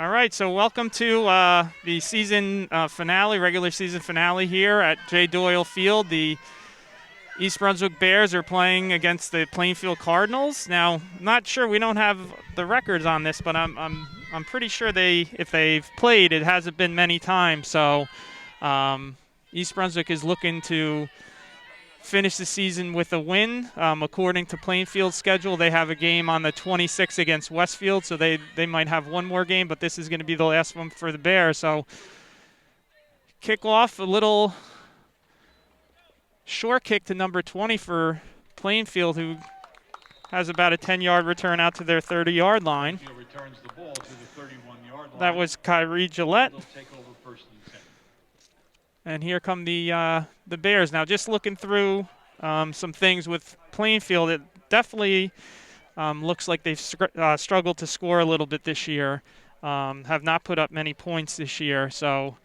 All right, so welcome to the season finale, regular season finale here at J. Doyle Field. The East Brunswick Bears are playing against the Plainfield Cardinals. Now, not sure, we don't have the records on this, but I'm pretty sure if they've played, it hasn't been many times. So East Brunswick is looking to finish the season with a win. According to Plainfield's schedule, they have a game on the 26th against Westfield, so they might have one more game, but this is going to be the last one for the Bears. So kickoff, a little short kick to number 20 for Plainfield, who has about a 10-yard return out to their 30-yard line. Returns the ball to the 31-yard line. That was Kyrie Gillette. Take over first and 10. And here come the Bears. Now, just looking through some things with Plainfield, it definitely looks like they've struggled to score a little bit this year, have not put up many points this year. So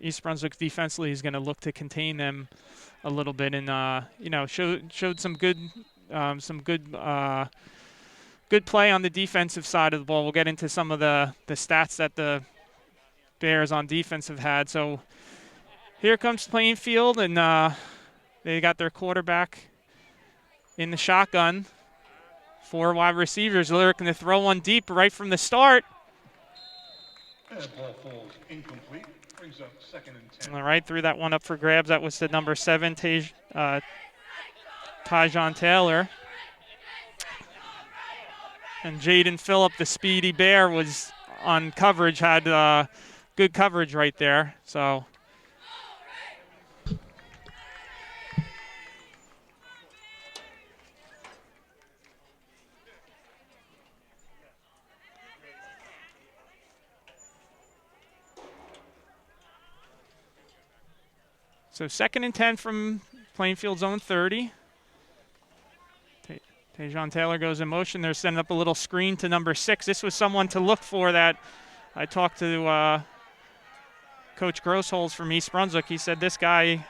East Brunswick defensively is going to look to contain them a little bit, and showed some good play on the defensive side of the ball. We'll get into some of the stats that the Bears on defense have had. So here comes Plainfield, and they got their quarterback in the shotgun. 4 wide receivers looking to throw one deep right from the start. And the ball falls incomplete. Brings up second and 10. All right, threw that one up for grabs. That was the number 7, Tyjon Taylor. And Jaden Phillip, the speedy Bear, was on coverage, had good coverage right there. So second and 10 from Plainfield's own 30. Tyjon Taylor goes in motion. They're sending up a little screen to number 6. This was someone to look for that I talked to Coach Grossholz from East Brunswick. He said this guy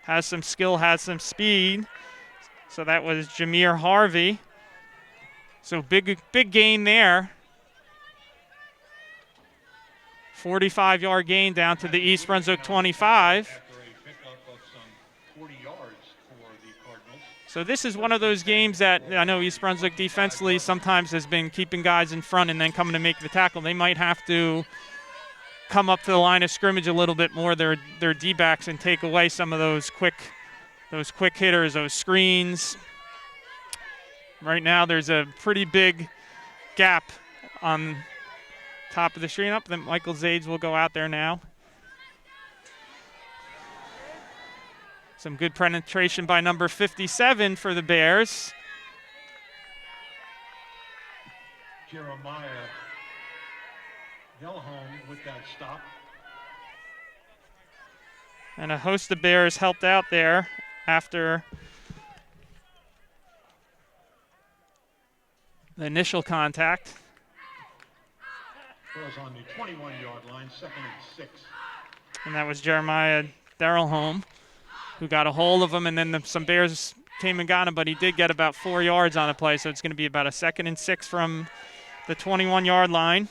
has some skill, has some speed. So that was Jameer Harvey. So big gain there. 45-yard gain down to the East Brunswick 25. So this is one of those games that I know East Brunswick defensively sometimes has been keeping guys in front and then coming to make the tackle. They might have to come up to the line of scrimmage a little bit more, their D-backs, and take away some of those quick hitters, those screens. Right now there's a pretty big gap on top of the screen. Up, then Michael Zades will go out there now. Some good penetration by number 57 for the Bears. Jeremiah Delholm with that stop. And a host of Bears helped out there after the initial contact. Was on the 21-yard line, second and 6. And that was Jeremiah Delholm, who got a hold of him, and then some Bears came and got him, but he did get about 4 yards on a play, so it's going to be about a second and 6 from the 21-yard line.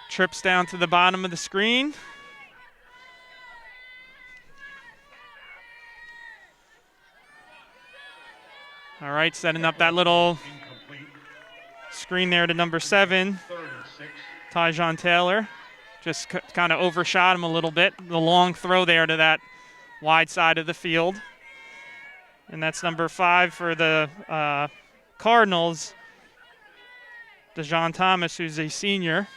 Trips down to the bottom of the screen. All right, setting up that little screen there to number 7, Tyjon Taylor. Just kind of overshot him a little bit. The long throw there to that wide side of the field. And that's number 5 for the Cardinals, DeJohn Thomas, who's a senior.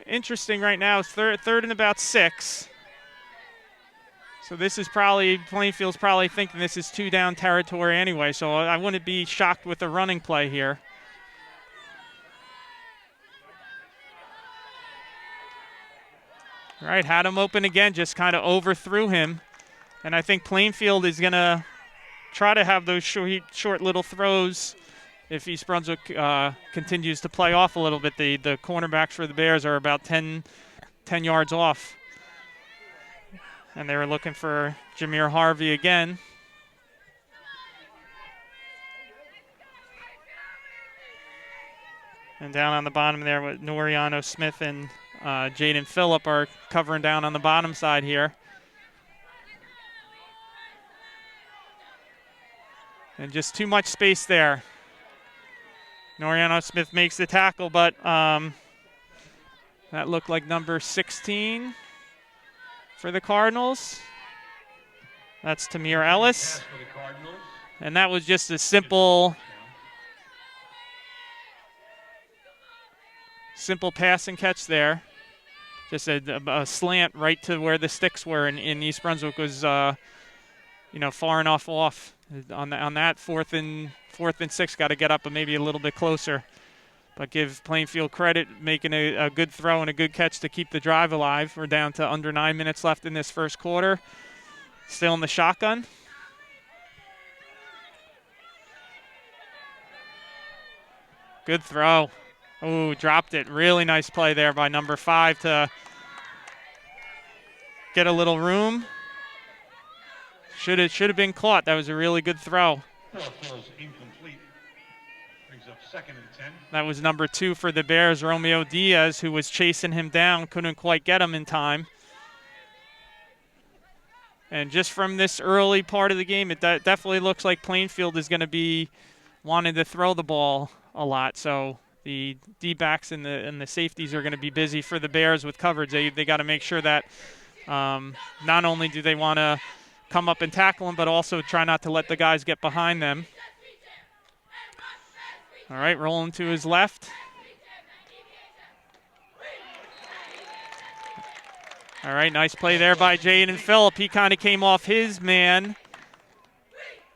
Interesting right now, third and about 6. So this is probably, Plainfield's probably thinking this is 2-down territory anyway, so I wouldn't be shocked with the running play here. All right, had him open again, just kind of overthrew him. And I think Plainfield is going to try to have those short little throws if East Brunswick continues to play off a little bit. The cornerbacks for the Bears are about 10 yards off. And they were looking for Jameer Harvey again. And down on the bottom there with Noriano Smith and Jaden Phillip are covering down on the bottom side here. And just too much space there. Noriano Smith makes the tackle, but that looked like number 16 for the Cardinals. That's Tamir Ellis. And that was just a simple pass and catch there. Just a slant right to where the sticks were, and East Brunswick was, far enough off on that fourth and 6. Got to get up, but maybe a little bit closer. But give Plainfield credit, making a good throw and a good catch to keep the drive alive. We're down to under 9 minutes left in this first quarter. Still in the shotgun. Good throw. Oh, dropped it. Really nice play there by number 5 to get a little room. Should have been caught. That was a really good throw. Incomplete. Brings up 2nd and 10. That was number 2 for the Bears, Romeo Diaz, who was chasing him down, couldn't quite get him in time. And just from this early part of the game, it definitely looks like Plainfield is going to be wanting to throw the ball a lot. So the D-backs and the safeties are going to be busy for the Bears with coverage. They got to make sure that not only do they want to come up and tackle them, but also try not to let the guys get behind them. All right, rolling to his left. All right, nice play there by Jaden Phillip. He kind of came off his man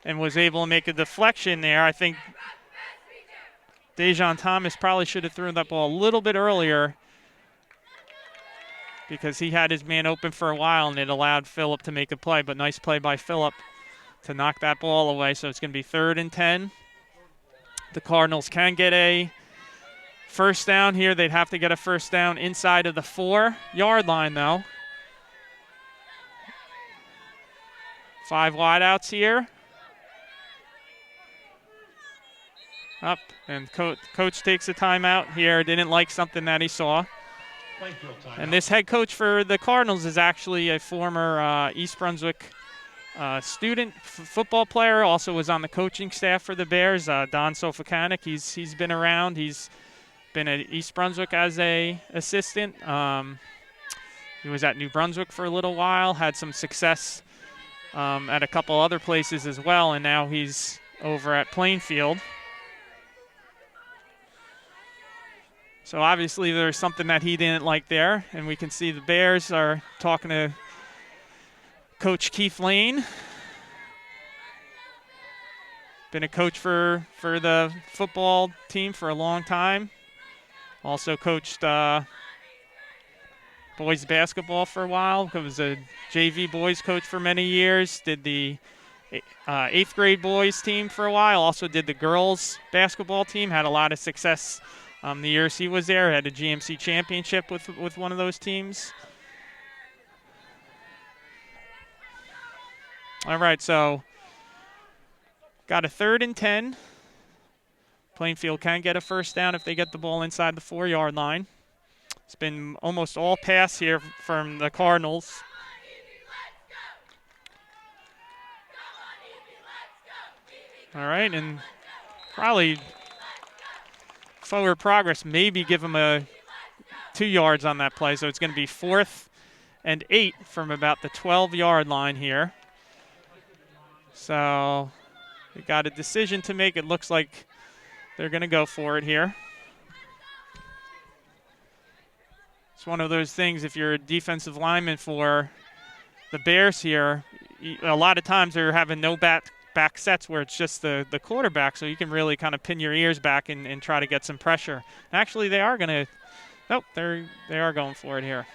and was able to make a deflection there. I think Dejon Thomas probably should have thrown that ball a little bit earlier because he had his man open for a while and it allowed Phillip to make a play. But nice play by Phillip to knock that ball away. So it's going to be 3rd and 10. The Cardinals can get a first down here. They'd have to get a first down inside of the 4-yard line, though. 5 wideouts here. Up, and coach takes a timeout here. Didn't like something that he saw. And this head coach for the Cardinals is actually a former East Brunswick student football player. Also was on the coaching staff for the Bears. Don Sofakanik. He's been around. He's been at East Brunswick as a assistant. He was at New Brunswick for a little while. Had some success at a couple other places as well, and now he's over at Plainfield. So obviously there's something that he didn't like there, and we can see the Bears are talking to Coach Keith Lane. Been a coach for the football team for a long time. Also coached boys basketball for a while. Was a JV boys coach for many years. Did the 8th grade boys team for a while. Also did the girls basketball team. Had a lot of success the years he was there. Had a GMC championship with one of those teams. All right, so got a 3rd and 10. Plainfield can get a first down if they get the ball inside the 4-yard line. It's been almost all pass here from the Cardinals. All right, and probably forward progress, maybe give them a 2 yards on that play. So it's going to be 4th and 8 from about the 12-yard line here. So we got a decision to make. It looks like they're going to go for it here. It's one of those things, if you're a defensive lineman for the Bears here, a lot of times they're having no back sets where it's just the quarterback, so you can really kind of pin your ears back and try to get some pressure. Actually, they are going to – nope, they are going for it here.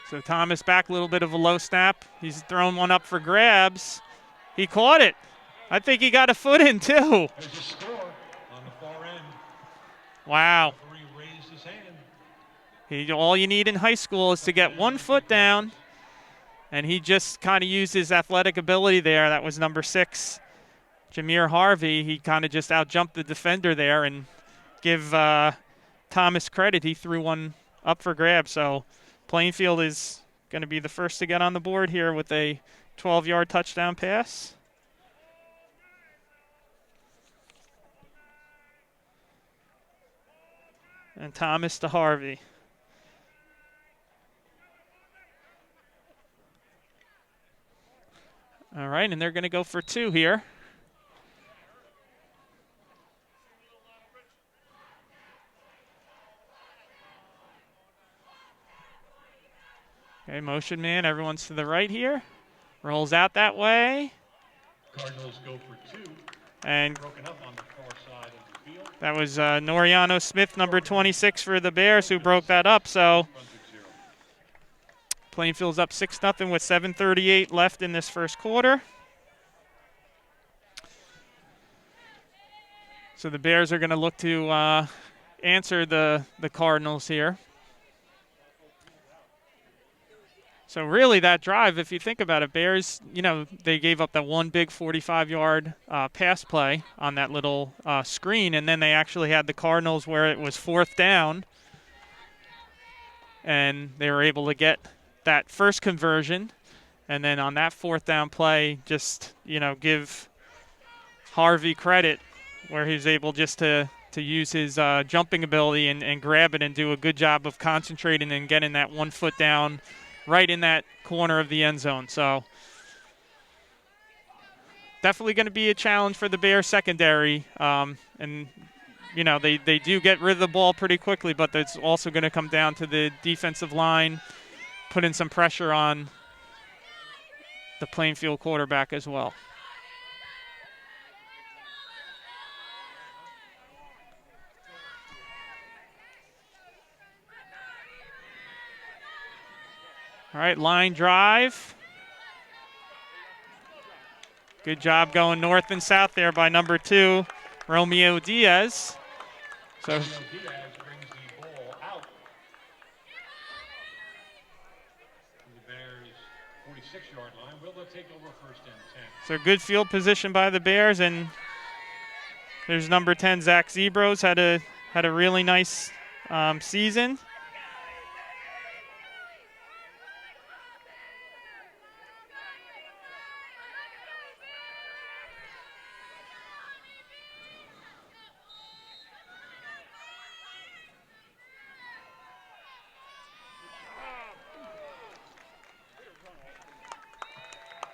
So Thomas back, a little bit of a low snap. He's thrown one up for grabs. He caught it. I think he got a foot in, too. There's a score on the far end. Wow. Referee raised his hand. All you need in high school is to get 1 foot down, and he just kind of used his athletic ability there. That was number 6, Jameer Harvey, he kind of just out-jumped the defender there, and give Thomas credit. He threw one up for grabs. So Plainfield is going to be the first to get on the board here with a 12-yard touchdown pass. And Thomas to Harvey. All right, and they're going to go for 2 here. Okay, motion man, everyone's to the right here. Rolls out that way. Cardinals go for 2. And Broken up on the far side of the field. that was Noriano Smith, number 26 for the Bears, who broke that up. So Plainfield's up 6-0 with 7:38 left in this first quarter. So the Bears are going to look to answer the Cardinals here. So really that drive, if you think about it, Bears, they gave up that one big 45-yard pass play on that little screen, and then they actually had the Cardinals where it was 4th down, and they were able to get that first conversion, and then on that 4th down play, just, give Harvey credit where he was able just to use his jumping ability and grab it and do a good job of concentrating and getting that 1 foot down right in that corner of the end zone. So definitely going to be a challenge for the Bears secondary. And, they do get rid of the ball pretty quickly, but it's also going to come down to the defensive line, putting some pressure on the Plainfield quarterback as well. All right, line drive. Good job going north and south there by number 2, Romeo Diaz. So Romeo Diaz brings the ball out. The Bears' 46-yard line. Will they take over 1st and 10? So good field position by the Bears, and there's number 10, Zach Zebros, had a really nice season.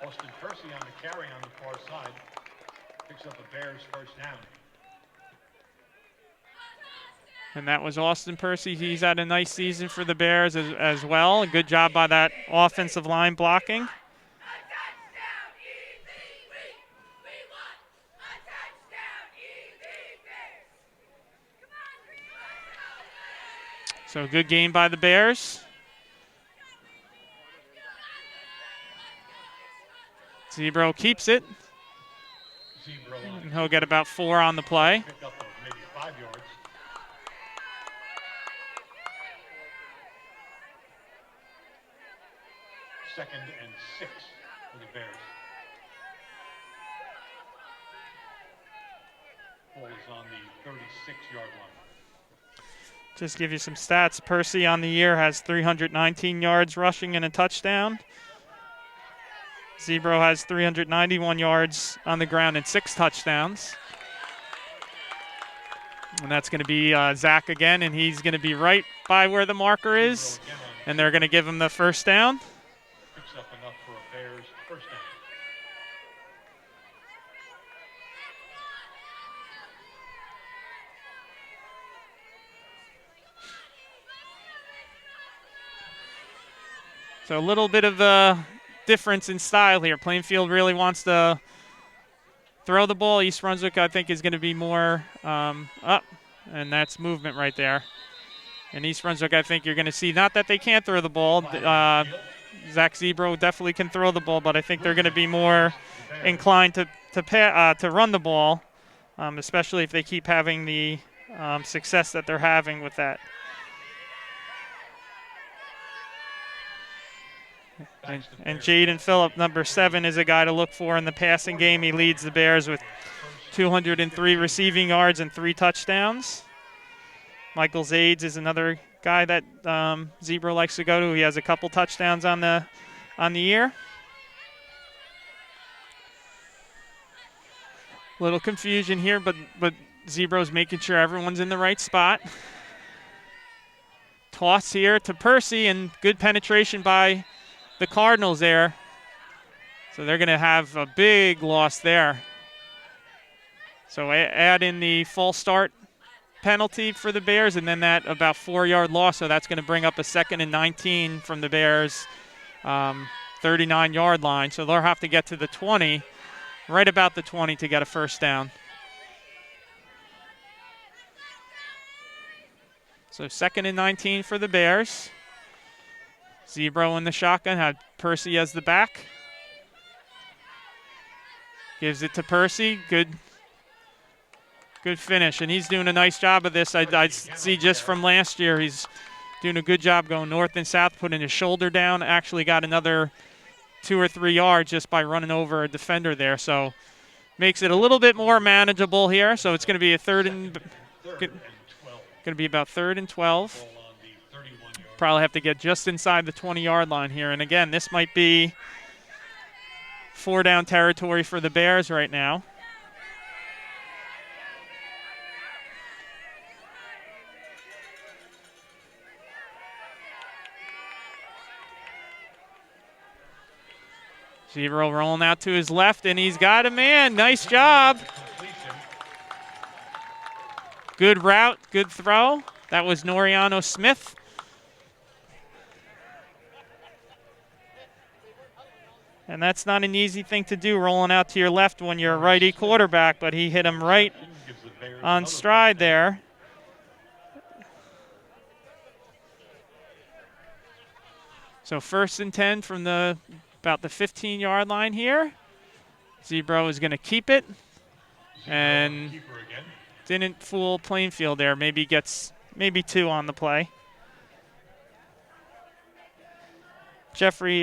Austin Percy on the carry on the far side. Picks up a Bears 1st down. And that was Austin Percy. He's had a nice season for the Bears as well. A good job by that offensive line blocking. So good game by the Bears. Zebro keeps it. And he'll get about 4 on the play. Picked up maybe 5 yards. Second and 6 for the Bears. Ball is on the 36-yard line. Just give you some stats. Percy on the year has 319 yards rushing and a touchdown. Zebro has 391 yards on the ground and 6 touchdowns. And that's going to be Zach again, and he's going to be right by where the marker is. And they're going to give him the 1st down. Picks up enough for a Bears 1st down. So a little bit of a difference in style here. Plainfield really wants to throw the ball. East Brunswick, I think, is going to be more up, and that's movement right there. And East Brunswick, I think you're going to see, not that they can't throw the ball. Zach Zebro definitely can throw the ball, but I think they're going to be more inclined to run the ball, especially if they keep having the success that they're having with that. And Jaden Phillip, number 7, is a guy to look for in the passing game. He leads the Bears with 203 receiving yards and 3 touchdowns. Michael Zades is another guy that Zebro likes to go to. He has a couple touchdowns on the year. Little confusion here, but Zebro's making sure everyone's in the right spot. Toss here to Percy, and good penetration by the Cardinals there. So they're going to have a big loss there. So add in the false start penalty for the Bears, and then that about 4-yard loss. So that's going to bring up a 2nd and 19 from the Bears' 39-yard line. So they'll have to get to the 20, right about the 20 to get a first down. So 2nd and 19 for the Bears. Zebro in the shotgun, had Percy as the back. Gives it to Percy. Good finish, and he's doing a nice job of this. I see just from last year, he's doing a good job going north and south, putting his shoulder down. Actually got another 2 or 3 yards just by running over a defender there. So makes it a little bit more manageable here. So it's going to be about 3rd and 12. Probably have to get just inside the 20-yard line here. And again, this might be 4-down territory for the Bears right now. Zebro rolling out to his left, and he's got a man. Nice job. Good route, good throw. That was Noriano Smith. And that's not an easy thing to do, rolling out to your left when you're a righty quarterback, but he hit him right on stride there. So 1st and 10 from about the 15-yard line here. Zebro is going to keep it. And didn't fool Plainfield there. Maybe gets 2 on the play. Jeffrey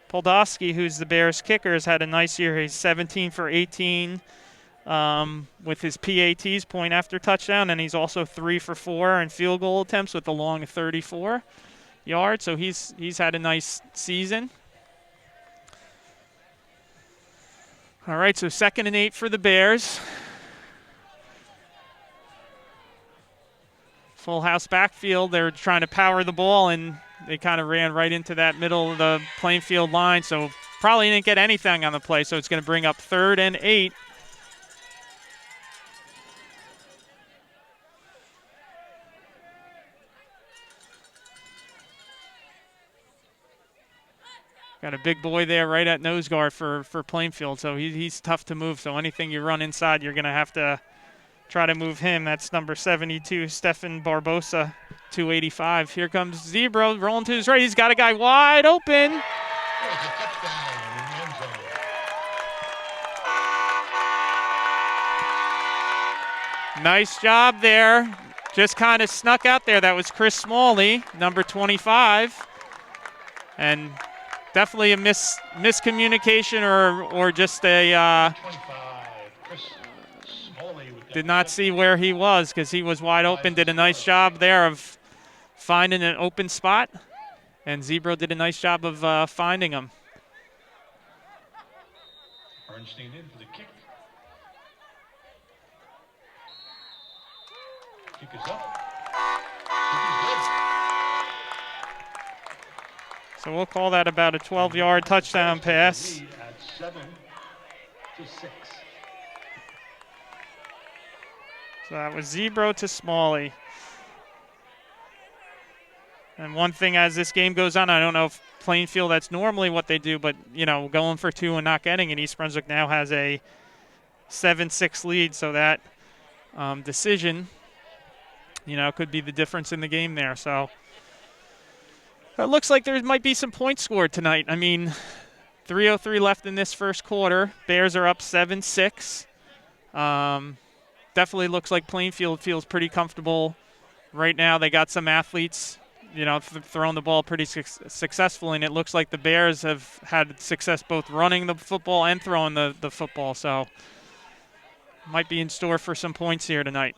Poldowski, who's the Bears kicker, has had a nice year. He's 17 for 18 with his PATs, point after touchdown, and he's also 3 for 4 in field goal attempts with a long 34 yards. So he's had a nice season. All right, so 2nd and 8 for the Bears. Full house backfield. They're trying to power the ball, and they kind of ran right into that middle of the Plainfield line, so probably didn't get anything on the play, so it's going to bring up 3rd and 8. Got a big boy there right at nose guard for Plainfield, so he's tough to move. So anything you run inside, you're going to have to try to move him. That's number 72, Stefan Barbosa, 285. Here comes Zebro rolling to his right. He's got a guy wide open. Nice job there. Just kind of snuck out there. That was Chris Smalley, number 25. And definitely a miscommunication or just a did not see where he was because he was wide open. Did a nice job there of finding an open spot, and Zebro did a nice job of finding him. Bernstein in for the kick. Kick is up. Kick is good. So we'll call that about a 12-yard touchdown pass. At 7-6. So that was Zebro to Smalley. And one thing as this game goes on, I don't know if Plainfield, that's normally what they do, but, going for 2 and not getting it, East Brunswick now has a 7-6 lead, so that decision, could be the difference in the game there. So it looks like there might be some points scored tonight. 3:03 left in this first quarter. Bears are up 7-6. Definitely looks like Plainfield feels pretty comfortable right now. They got some athletes, thrown the ball pretty successfully, and it looks like the Bears have had success both running the football and throwing the football. So might be in store for some points here tonight.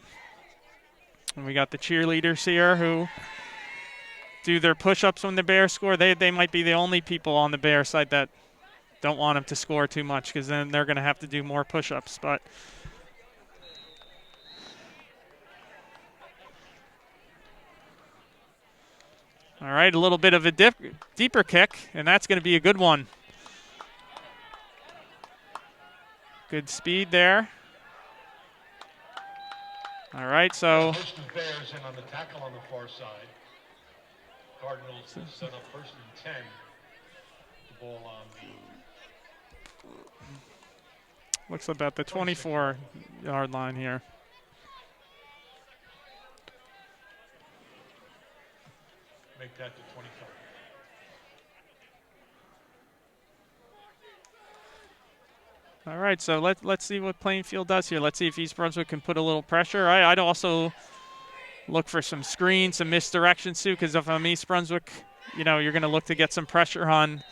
And we got the cheerleaders here who do their push-ups when the Bears score. They might be the only people on the Bears side that don't want them to score too much, because then they're going to have to do more push-ups. But all right, a little bit of a deeper kick, and that's going to be a good one. Good speed there. All right, so Bears in on the tackle on the far side. Cardinals set up 1st and 10. The ball on the looks about the 24-yard line here. Make that to 25. All right, so let's see what Plainfield does here. Let's see if East Brunswick can put a little pressure. I'd also look for some screens, some misdirections too, because if I'm East Brunswick, you're going to look to get some pressure on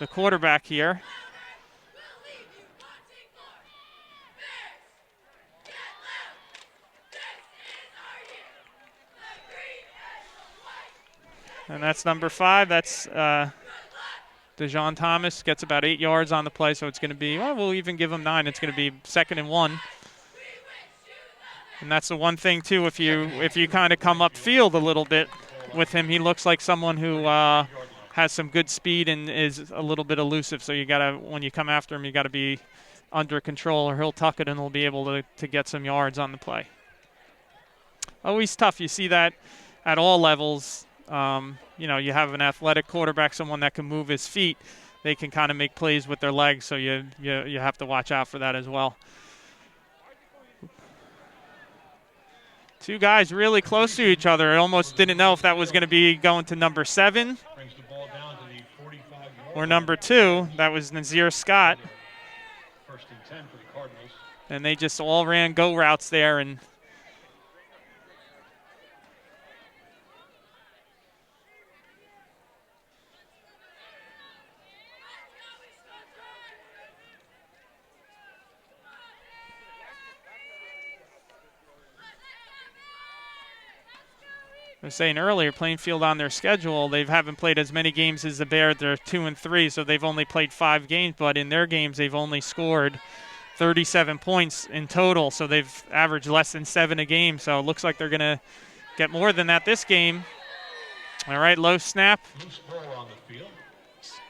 the quarterback here. And that's number 5. That's DeJohn Thomas. Gets about 8 yards on the play, so it's going to be, we'll even give him 9. It's going to be 2nd and 1. And that's the one thing, too, if you kind of come upfield a little bit with him, he looks like someone who has some good speed and is a little bit elusive. So you got to, when you come after him, you got to be under control, or he'll tuck it and he'll be able to get some yards on the play. Always tough. You see that at all levels. You have an athletic quarterback, someone that can move his feet. They can kind of make plays with their legs, so you have to watch out for that as well. 2 guys really close to each other. I almost didn't know if that was going to be going to number 7 or number 2. That was Nazir Scott. 1st and 10 for the Cardinals. And they just all ran go routes there, and I was saying earlier, Plainfield on their schedule, they haven't played as many games as the Bears. They're 2-3, so they've only played 5 games. But in their games, they've only scored 37 points in total, so they've averaged less than 7 a game. So it looks like they're going to get more than that this game. All right, low snap.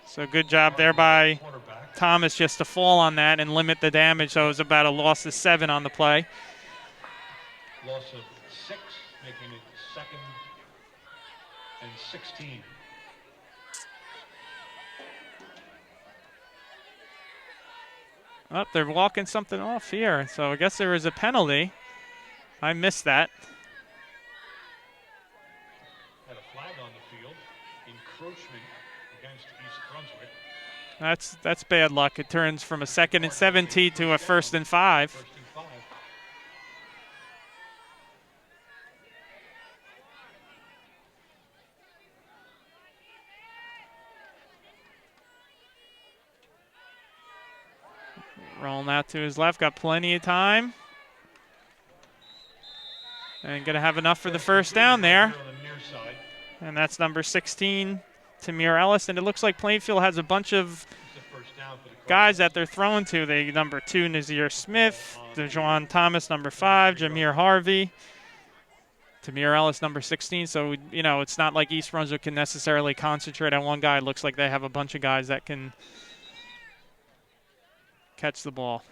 So good job there by Thomas just to fall on that and limit the damage. So it was about a loss of 7 on the play. Loss of 6, making it 2nd and 16. Oh, they're walking something off here. So I guess there was a penalty. I missed that. Had a flag on the field. Encroachment against East Brunswick. That's bad luck. It turns from a 2nd and 17 to a 1st and 5. 1st and 5. Rolling out to his left, got plenty of time. And going to have enough for the first down there. And that's number 16, Tamir Ellis. And it looks like Plainfield has a bunch of guys that they're throwing to. They number 2, Nazir Smith, DeJohn Thomas, number 5, Jameer Harvey, Tamir Ellis, number 16. So, it's not like East Brunswick can necessarily concentrate on one guy. It looks like they have a bunch of guys that can catch the ball.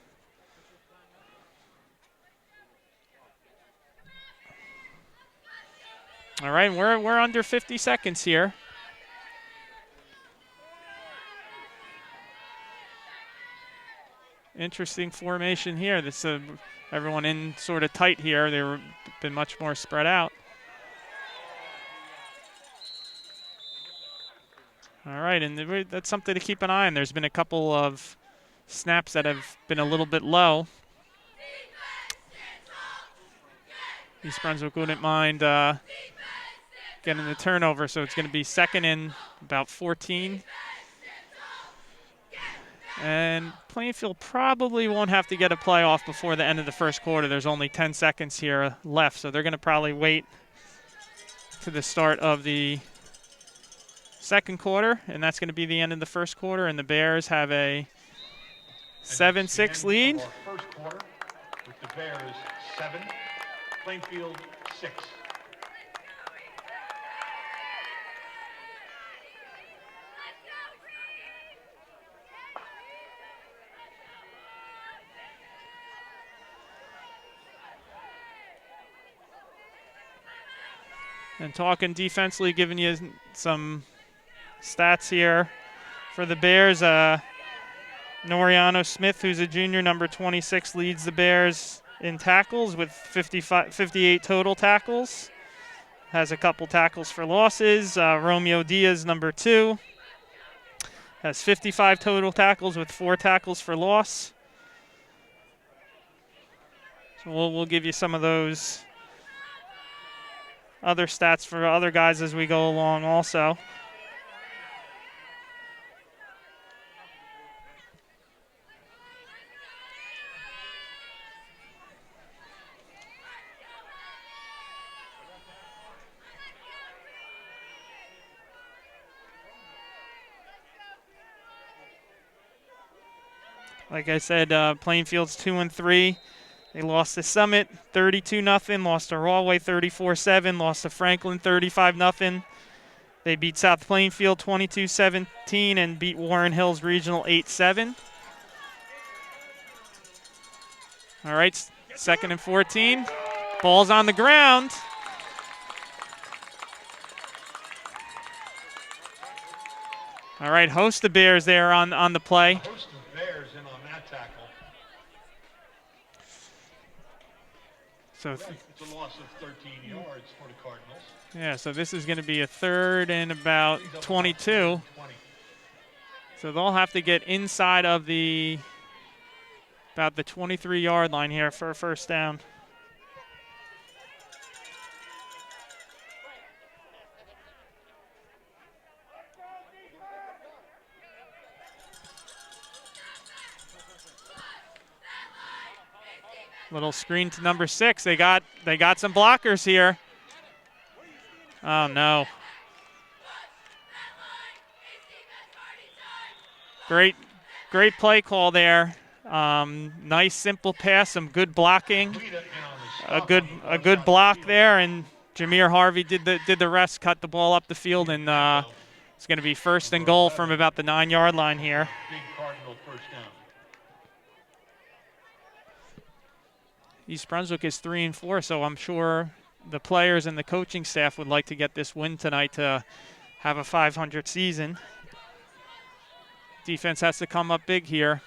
All right, we're under 50 seconds here. Interesting formation here. This everyone in sort of tight here. They've been much more spread out. All right, and that's something to keep an eye on. There's been a couple of snaps that have been a little bit low. East Brunswick wouldn't mind getting the turnover, so it's going to be second and about 14. And Plainfield probably won't have to get a play off before the end of the first quarter. There's only 10 seconds here left, so they're going to probably wait to the start of the second quarter, and that's going to be the end of the first quarter, and the Bears have a 7-6 lead. Our first quarter with the Bears 7, Plainfield 6. And talking defensively, giving you some stats here for the Bears. Noriano Smith, who's a junior, number 26, leads the Bears in tackles with 58 total tackles. Has a couple tackles for losses. Romeo Diaz, number 2, has 55 total tackles with 4 tackles for loss. So we'll give you some of those other stats for other guys as we go along also. Like I said, Plainfield's 2-3. They lost to Summit 32-0, lost to Rawway 34-7, lost to Franklin 35-0. They beat South Plainfield 22-17 and beat Warren Hills Regional 8-7. All right, second and 14. Ball's on the ground. All right, host the Bears there on the play. Host the Bears in on that tackle. So It's a loss of 13 yards for the Cardinals. yeah, so this is going to be a third and about 22. So they'll have to get inside of about the 23-yard line here for a first down. Little screen to number 6. They got some blockers here. Oh no. Great play call there. Nice simple pass, some good blocking. A good block there, and Jameer Harvey did the rest, cut the ball up the field, and it's going to be first and goal from about the 9-yard line here. Big Cardinal first down. East Brunswick is 3-4, so I'm sure the players and the coaching staff would like to get this win tonight to have a 500 season. Defense has to come up big here.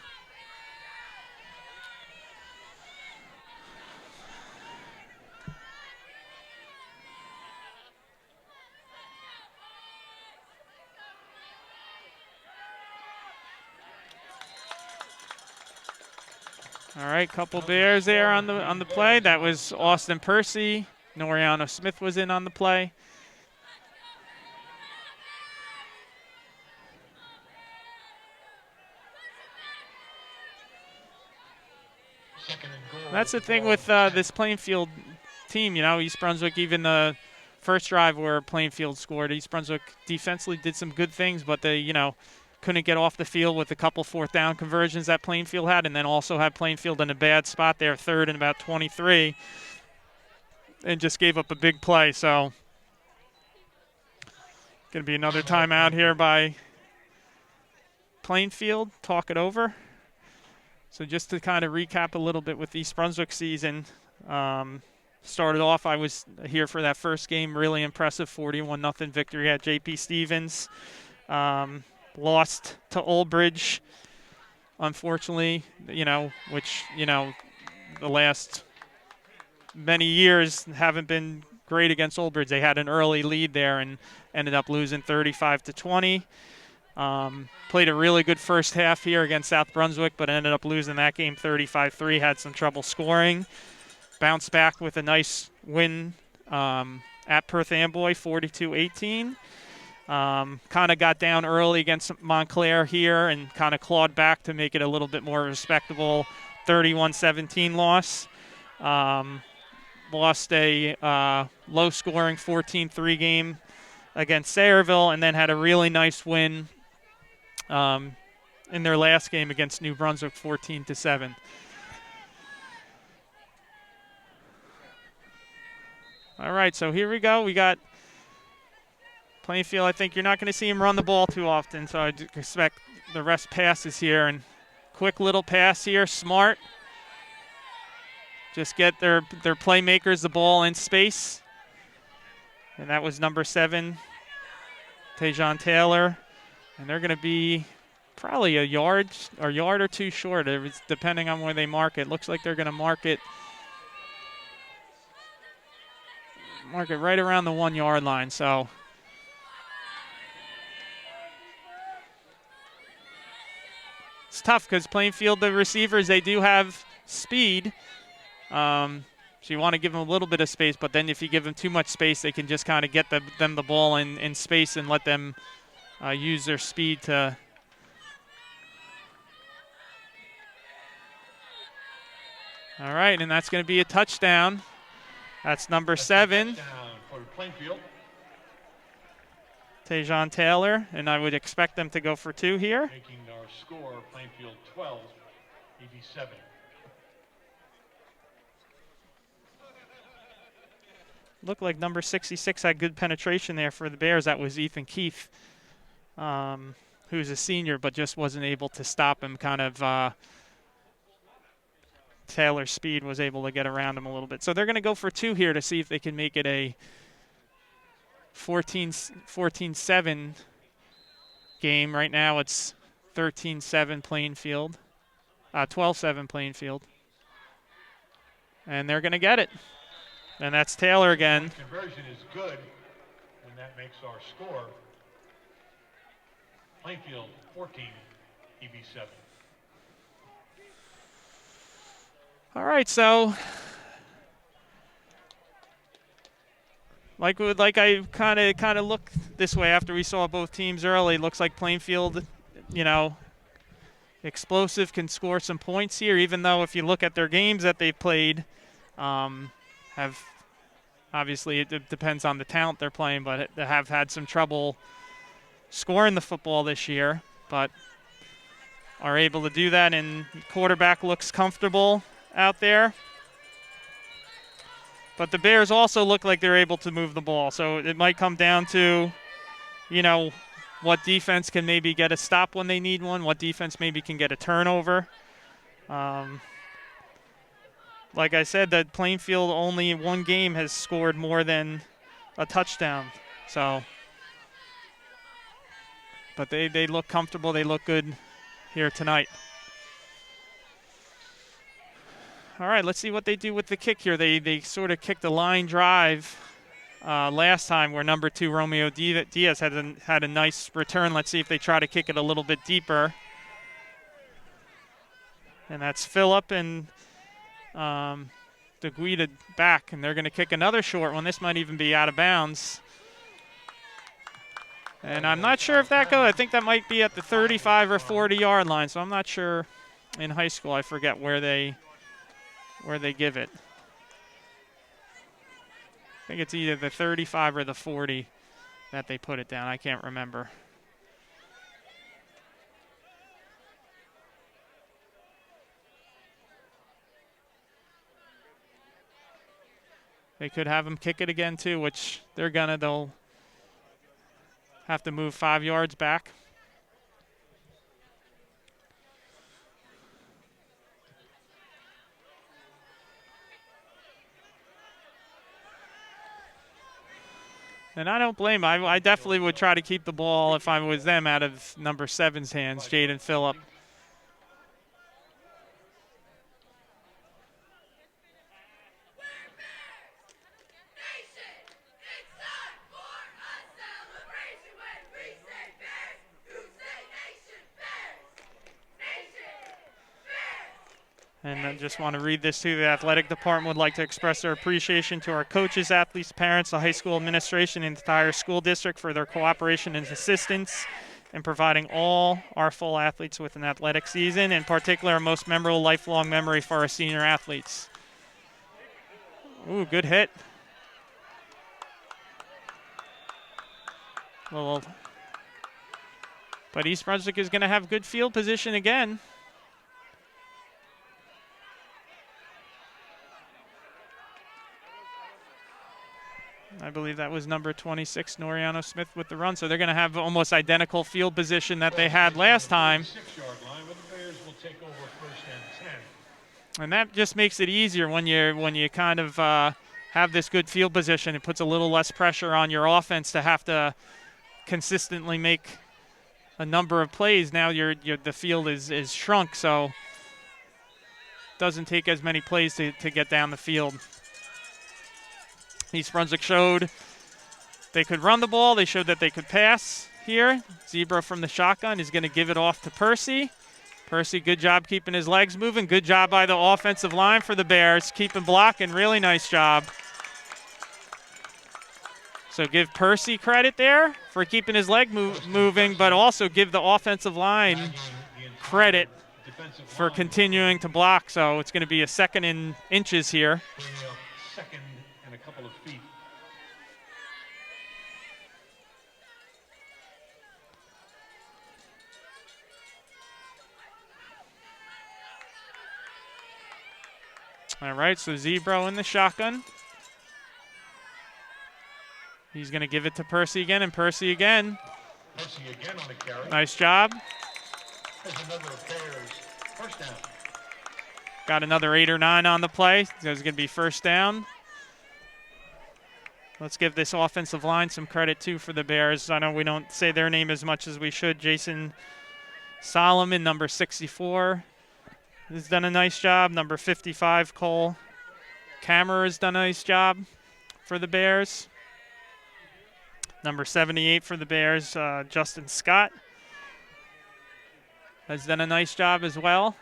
All right, couple Bears there on the play. That was Austin Percy. Noriano Smith was in on the play. That's the thing with this Plainfield team. You know, East Brunswick, even the first drive where Plainfield scored, East Brunswick defensively did some good things, but they, couldn't get off the field with a couple fourth down conversions that Plainfield had, and then also had Plainfield in a bad spot there, third and about 23, and just gave up a big play. So going to be another timeout here by Plainfield. Talk it over. So just to kind of recap a little bit with East Brunswick season, started off, I was here for that first game, really impressive 41-0 victory at J.P. Stevens. Lost to Old Bridge, unfortunately, which, the last many years haven't been great against Old Bridge. They had an early lead there and ended up losing 35-20. Played a really good first half here against South Brunswick, but ended up losing that game 35-3, had some trouble scoring. Bounced back with a nice win at Perth Amboy, 42-18. Kind of got down early against Montclair here and kind of clawed back to make it a little bit more respectable 31-17 loss. Lost a low-scoring 14-3 game against Sayreville, and then had a really nice win in their last game against New Brunswick, 14-7. All right, so here we go. We got Plainfield. I think you're not going to see him run the ball too often, so I expect the rest passes here. And quick little pass here, smart. Just get their playmakers the ball in space. And that was number 7, Tejon Taylor. And they're going to be probably a yard or two short, depending on where they mark it. Looks like they're going to mark it right around the 1 yard line. So it's tough because Plainfield, the receivers, they do have speed. So you want to give them a little bit of space, but then if you give them too much space, they can just kind of get them the ball in space and let them use their speed to. All right, and that's going to be a touchdown. That's number 7. For Plainfield. Tejon Taylor, and I would expect them to go for 2 here. Making our score, Plainfield 12, EB 7. Looked like number 66 had good penetration there for the Bears. That was Ethan Keefe, who's a senior, but just wasn't able to stop him. Kind of Taylor's speed was able to get around him a little bit. So they're going to go for 2 here to see if they can make it a 14-7 game. Right now it's 13-7 Plainfield, 12-7 Plainfield. And they're going to get it. And that's Taylor again. Conversion is good, and that makes our score Plainfield 14, EB 7. All right, so like I kind of look this way after we saw both teams early. Looks like Plainfield, explosive, can score some points here. Even though if you look at their games that they've played, have obviously it depends on the talent they're playing, but they have had some trouble scoring the football this year. But are able to do that, and quarterback looks comfortable out there. But the Bears also look like they're able to move the ball. So it might come down to, what defense can maybe get a stop when they need one, what defense maybe can get a turnover. Like I said, that Plainfield only in 1 game has scored more than a touchdown. So, but they look comfortable. They look good here tonight. All right, let's see what they do with the kick here. They sort of kicked a line drive last time where number 2 Romeo Diaz had a nice return. Let's see if they try to kick it a little bit deeper. And that's Phillip and DeGuida back, and they're going to kick another short one. This might even be out of bounds. And I'm not sure if that goes. I think that might be at the 35 or 40 yard line, so I'm not sure. In high school, I forget where they give it. I think it's either the 35 or the 40 that they put it down. I can't remember. They could have them kick it again too, which they'll have to move 5 yards back. And I don't blame him. I definitely would try to keep the ball, if I was them, out of number 7's hands, Jaden Phillip. And I just want to read this too. The athletic department would like to express their appreciation to our coaches, athletes, parents, the high school administration, and the entire school district for their cooperation and assistance in providing all our full athletes with an athletic season, in particular, a most memorable lifelong memory for our senior athletes. Ooh, good hit. Well, but East Brunswick is going to have good field position again. I believe that was number 26, Noriano Smith, with the run. So they're going to have almost identical field position that they had last time. And that just makes it easier when you kind of have this good field position. It puts a little less pressure on your offense to have to consistently make a number of plays. Now the field is shrunk, so it doesn't take as many plays to get down the field. East Brunswick showed they could run the ball. They showed that they could pass here. Zebra from the shotgun is going to give it off to Percy. Percy, good job keeping his legs moving. Good job by the offensive line for the Bears. Keeping blocking. Really nice job. So give Percy credit there for keeping his leg moving, but also give the offensive line credit for continuing to block. So it's going to be a second in inches here. Second and a couple of feet. All right, so Zebro in the shotgun. He's going to give it to Percy again, and Percy again. Percy again on the carry. Nice job. There's another Bears first down. Got another 8 or 9 on the play. There's going to be first down. Let's give this offensive line some credit, too, for the Bears. I know we don't say their name as much as we should. Jason Solomon, number 64, has done a nice job. Number 55, Cole Kammer, has done a nice job for the Bears. Number 78 for the Bears, Justin Scott, has done a nice job as well.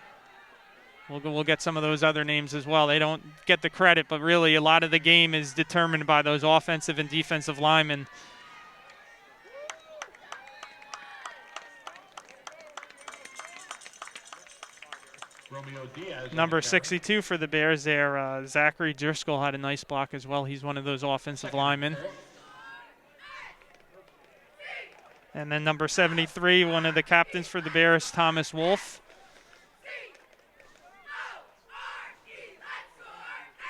We'll get some of those other names as well. They don't get the credit, but really a lot of the game is determined by those offensive and defensive linemen. Number 62 for the Bears there, Zachary Driscoll, had a nice block as well. He's one of those offensive linemen. And then number 73, one of the captains for the Bears, Thomas Wolf.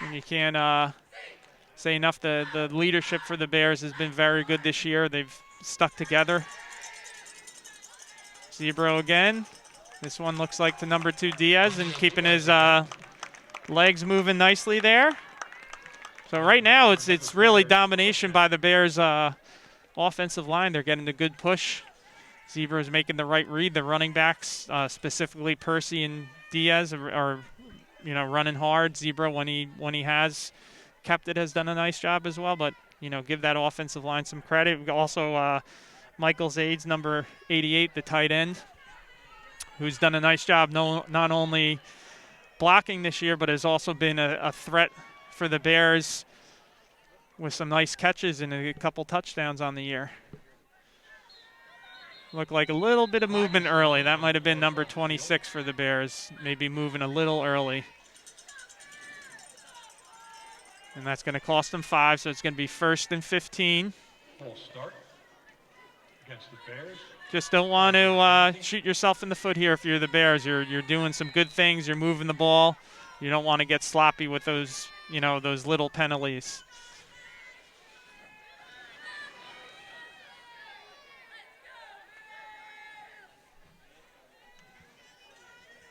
And you can't say enough. The leadership for the Bears has been very good this year. They've stuck together. Zebro again. This one looks like to number 2, Diaz, and keeping his legs moving nicely there. So right now it's really domination by the Bears offensive line. They're getting a good push. Zebra is making the right read. The running backs, specifically Percy and Diaz, are running hard. Zebra, when he has kept it, has done a nice job as well. But give that offensive line some credit. Also, Michael Zades, number 88, the tight end, who's done a nice job not only blocking this year, but has also been a threat for the Bears with some nice catches and a couple touchdowns on the year. Looked like a little bit of movement early. That might have been number 26 for the Bears, maybe moving a little early. And that's going to cost them 5, so it's going to be 1st and 15. Full start against the Bears. Just don't want to shoot yourself in the foot here if you're the Bears. You're doing some good things. You're moving the ball. You don't want to get sloppy with those little penalties.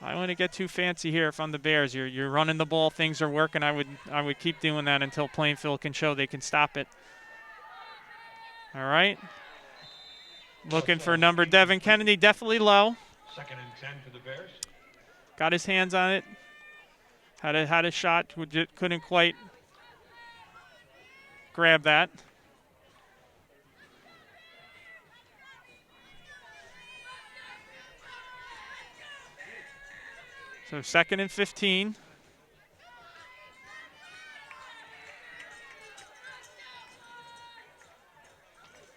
I don't want to get too fancy here if I'm the Bears. You're running the ball. Things are working. I would keep doing that until Plainfield can show they can stop it. All right. Looking for number Devin Kennedy, definitely low. 2nd and 10 for the Bears. Got his hands on it. Had a shot. Couldn't quite grab that. So 2nd and 15.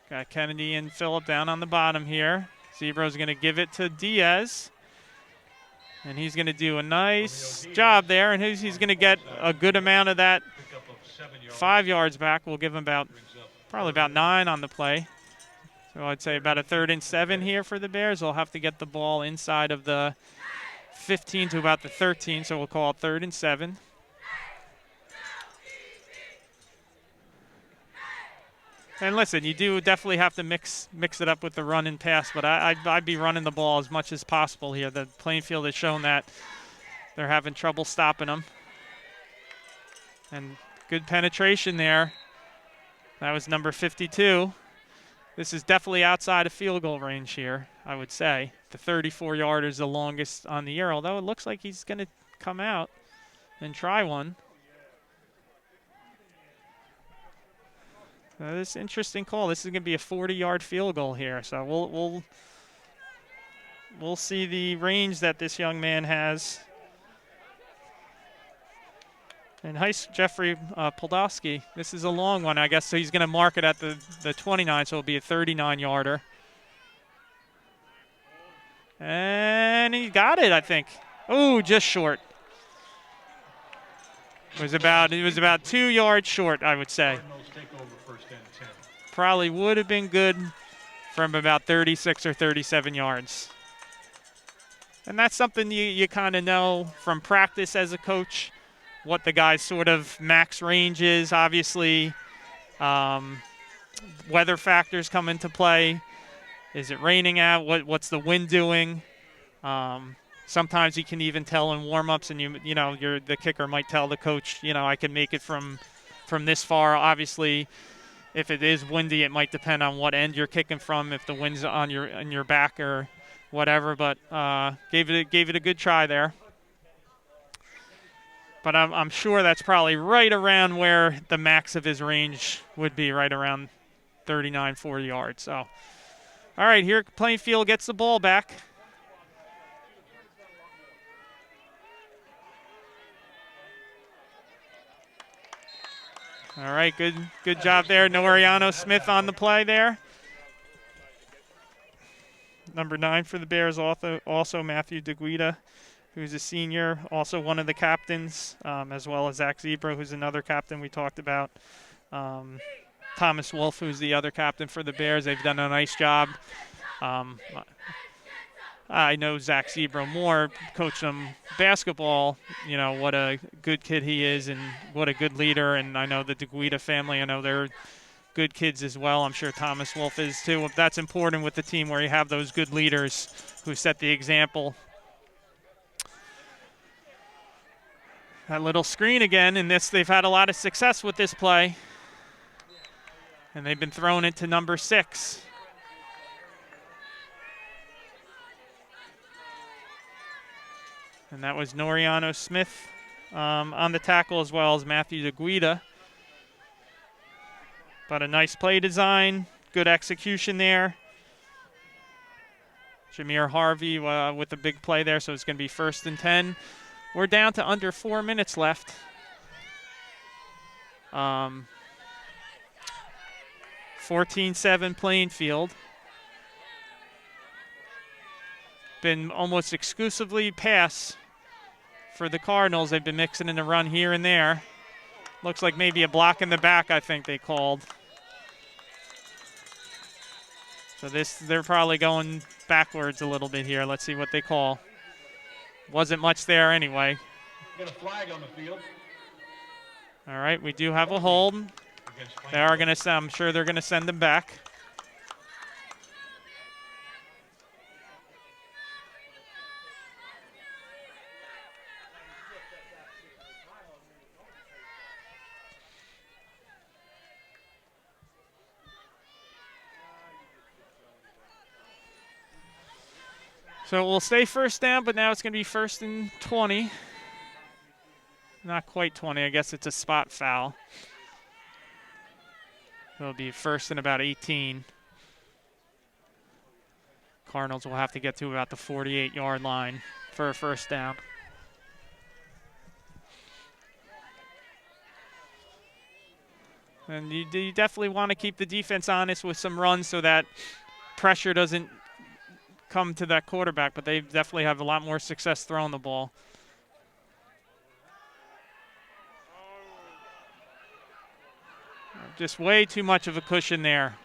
Got Kennedy and Phillip down on the bottom here. Zebro's going to give it to Diaz. And he's going to do a nice job there. And he's going to get a good amount of that 5 yards back. We'll give him probably about 9 on the play. So I'd say about a 3rd and 7 here for the Bears. They'll have to get the ball inside of the 15 to about the 13. So we'll call it 3rd and 7. And listen, you do definitely have to mix it up with the run and pass, but I'd be running the ball as much as possible here. The Plainfield has shown that they're having trouble stopping them. And good penetration there. That was number 52. This is definitely outside of field goal range here, I would say. The 34-yarder is the longest on the year, although it looks like he's going to come out and try one. This is an interesting call. This is going to be a 40-yard field goal here. So we'll see the range that this young man has. And Jeffrey Poldowski, this is a long one, I guess. So he's going to mark it at the 29, so it'll be a 39-yarder. And he got it, I think. Oh, just short. It was about 2 yards short, I would say. Probably would have been good from about 36 or 37 yards. And that's something you kind of know from practice as a coach, what the guy's sort of max range is. Obviously, weather factors come into play. Is it raining out? What's the wind doing? Sometimes you can even tell in warm-ups, and the kicker might tell the coach, I can make it from this far. Obviously, if it is windy, it might depend on what end you're kicking from, if the wind's on your back or whatever. But gave it a good try there. But I'm sure that's probably right around where the max of his range would be, right around 39, 40 yards. So, all right, here Plainfield gets the ball back. All right, good job there. Noriano Smith on the play there. Number 9 for the Bears, also Matthew DeGuida, who's a senior, also one of the captains, as well as Zach Zebra, who's another captain we talked about. Thomas Wolf, who's the other captain for the Bears. They've done a nice job. I know Zach Zebra more, coached him basketball, what a good kid he is and what a good leader. And I know the DeGuida family, I know they're good kids as well. I'm sure Thomas Wolf is too. That's important with the team where you have those good leaders who set the example. That little screen again, and they've had a lot of success with this play. And they've been thrown into number 6. And that was Noriano Smith on the tackle, as well as Matthew DeGuida. But a nice play design, good execution there. Jameer Harvey with a big play there, so it's going to be 1st and 10. We're down to under 4 minutes left. 14-7 Plainfield. Been almost exclusively pass for the Cardinals. They've been mixing in a run here and there. Looks like maybe a block in the back, I think they called. So they're probably going backwards a little bit here. Let's see what they call. Wasn't much there anyway. Got a flag on the field. All right, we do have a hold. They are going to. I'm sure they're going to send them back. So we'll stay 1st down, but now it's going to be 1st and 20. Not quite 20. I guess it's a spot foul. It'll be 1st and about 18. Cardinals will have to get to about the 48-yard line for a 1st down. And you definitely want to keep the defense honest with some runs so that pressure doesn't come to that quarterback, but they definitely have a lot more success throwing the ball. Just way too much of a cushion there.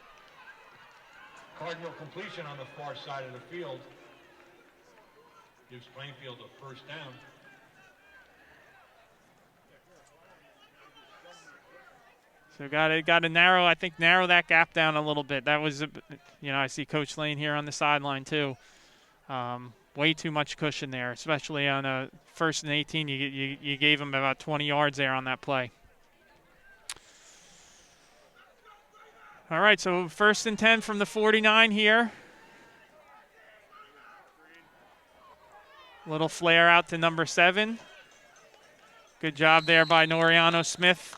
Cardinal completion on the far side of the field gives Plainfield a first down. So got to narrow that gap down a little bit. That was, I see Coach Lane here on the sideline too. Way too much cushion there, especially on a 1st and 18. You gave him about 20 yards there on that play. All right, so 1st and 10 from the 49 here. Little flare out to number 7. Good job there by Noriano Smith.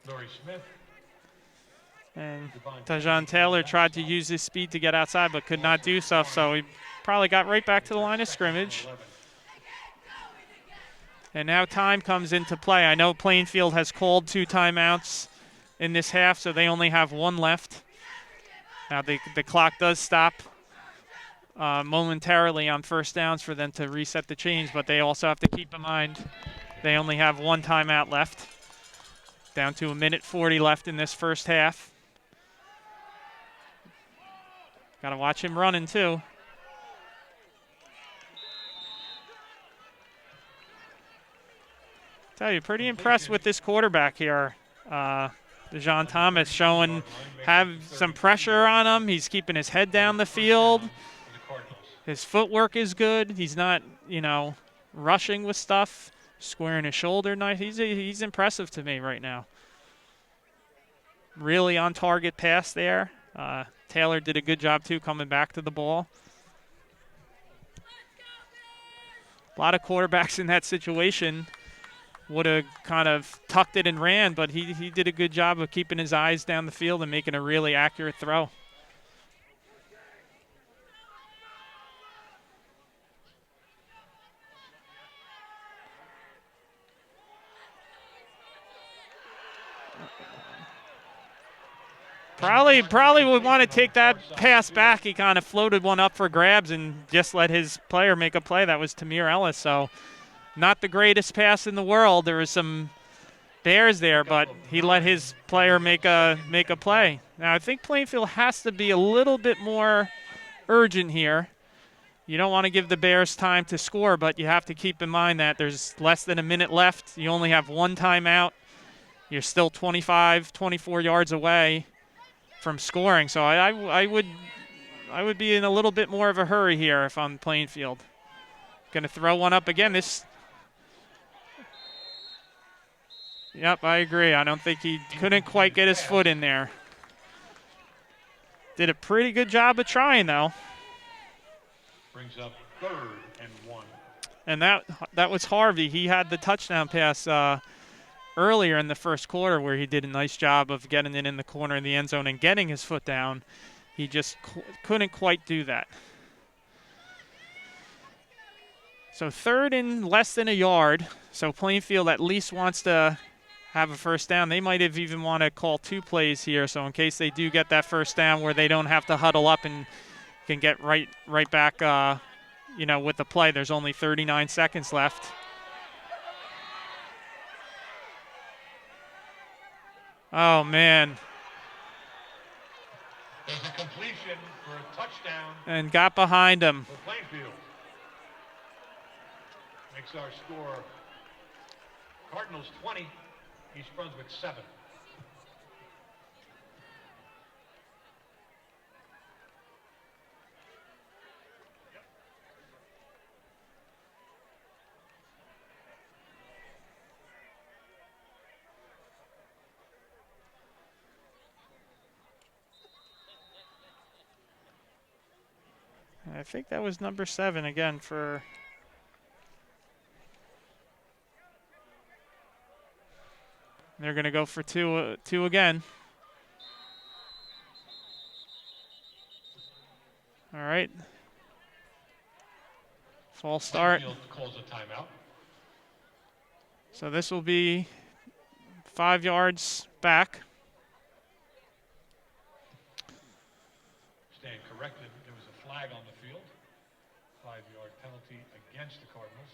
Nori Smith. And Tajon Taylor tried to use his speed to get outside, but could not do so, so he probably got right back to the line of scrimmage. And now time comes into play. I know Plainfield has called 2 timeouts in this half, so they only have 1 left. Now the clock does stop momentarily on 1st downs for them to reset the chains, but they also have to keep in mind they only have 1 timeout left. Down to 1:40 left in this first half. Got to watch him running too. Tell you, pretty impressed with this quarterback here. DeJon Thomas have some pressure on him. He's keeping his head down the field. His footwork is good. He's not, rushing with stuff, squaring his shoulder nice. He's impressive to me right now. Really on target pass there. Taylor did a good job too coming back to the ball. A lot of quarterbacks in that situation would have kind of tucked it and ran, but he did a good job of keeping his eyes down the field and making a really accurate throw. Probably would want to take that pass back. He kind of floated one up for grabs and just let his player make a play. That was Tamir Ellis, so not the greatest pass in the world. There was some Bears there, but he let his player make a play. Now I think Plainfield has to be a little bit more urgent here. You don't want to give the Bears time to score, but you have to keep in mind that there's less than a minute left. You only have 1 timeout. You're still 24 yards away from scoring, so I would be in a little bit more of a hurry here if I'm Plainfield. Going to throw one up again. Yep, I agree. I don't think he couldn't quite get his foot in there. Did a pretty good job of trying though. Brings up 3rd and 1. And that was Harvey. He had the touchdown pass earlier in the first quarter where he did a nice job of getting it in the corner of the end zone and getting his foot down. He just couldn't quite do that. So 3rd and less than a yard. So Plainfield at least wants to have a first down. They might have even want to call 2 plays here. So in case they do get that first down where they don't have to huddle up and can get right back, with the play. There's only 39 seconds left. Oh, man. There's a completion for a touchdown. And got behind him. For Plainfield. Makes our score Cardinals 20, East Brunswick 7. I think that was number 7 again for. They're going to go for two again. All right. False start. Plainfield calls a timeout. So this will be 5 yards back. Stand corrected. There was a flag on the field. 5-yard penalty against the Cardinals.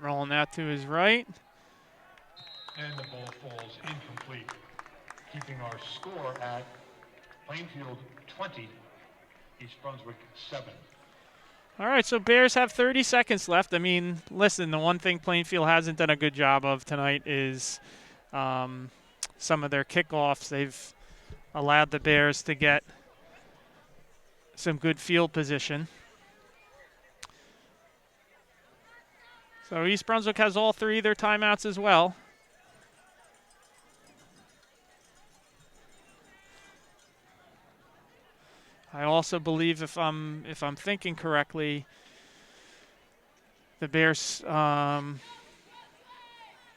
Rolling out to his right. And the ball falls incomplete, keeping our score at Plainfield 20, East Brunswick 7. All right, so Bears have 30 seconds left. I mean, listen, the one thing Plainfield hasn't done a good job of tonight is some of their kickoffs. They've allowed the Bears to get some good field position. So East Brunswick has all 3 of their timeouts as well. I also believe, if I'm thinking correctly, the Bears, I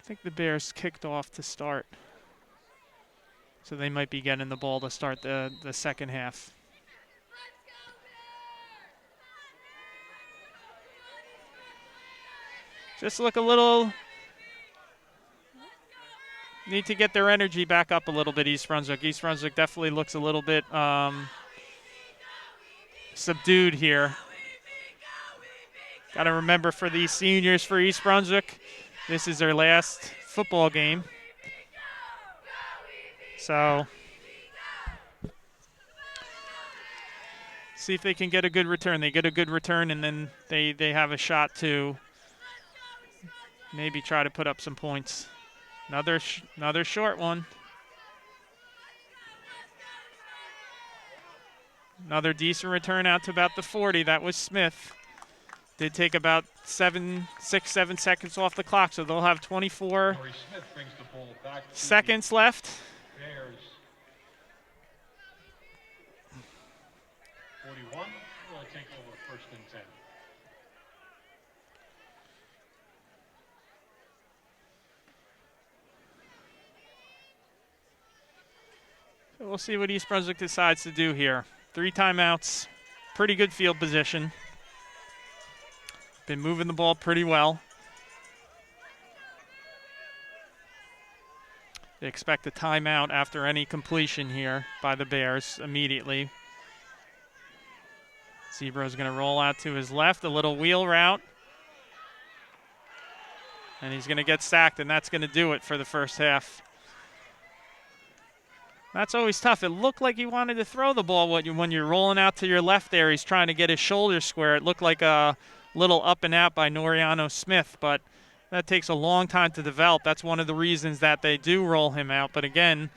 think the Bears kicked off to start. So they might be getting the ball to start the second half. Just look a little, need to get their energy back up a little bit, East Brunswick. East Brunswick definitely looks a little bit subdued here. Got to remember, for these seniors for East Brunswick, this is their last football game. So see if they can get a good return. They get a good return, and then they have a shot to maybe try to put up some points. Another short one. Another decent return out to about the 40. That was Smith. Did take about 7 seconds off the clock, so they'll have 24 Smith brings the ball back seconds left. Bears. 41 will take over 1st and 10. So we'll see what East Brunswick decides to do here. 3 timeouts, pretty good field position. Been moving the ball pretty well. They expect a timeout after any completion here by the Bears immediately. Zebro's going to roll out to his left, a little wheel route. And he's going to get sacked, and that's going to do it for the first half. That's always tough. It looked like he wanted to throw the ball when you're rolling out to your left there. He's trying to get his shoulder square. It looked like a little up and out by Noriano Smith, but that takes a long time to develop. That's one of the reasons that they do roll him out. But again,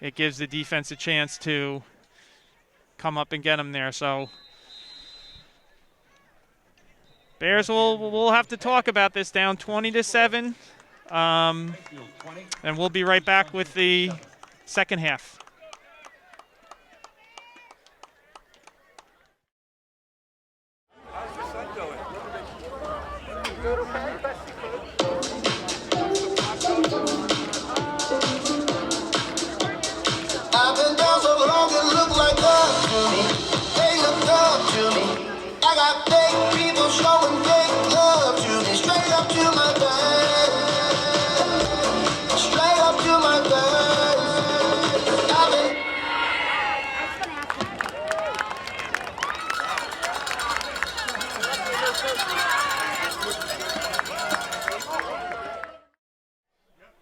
it gives the defense a chance to come up and get him there. So Bears will have to talk about this, down 20-7. And we'll be right back with the second half. I've been down so long it look like up to me. They look up to me. I got fake people showing fake love to me. Straight up to my face. Straight up to my face. I've been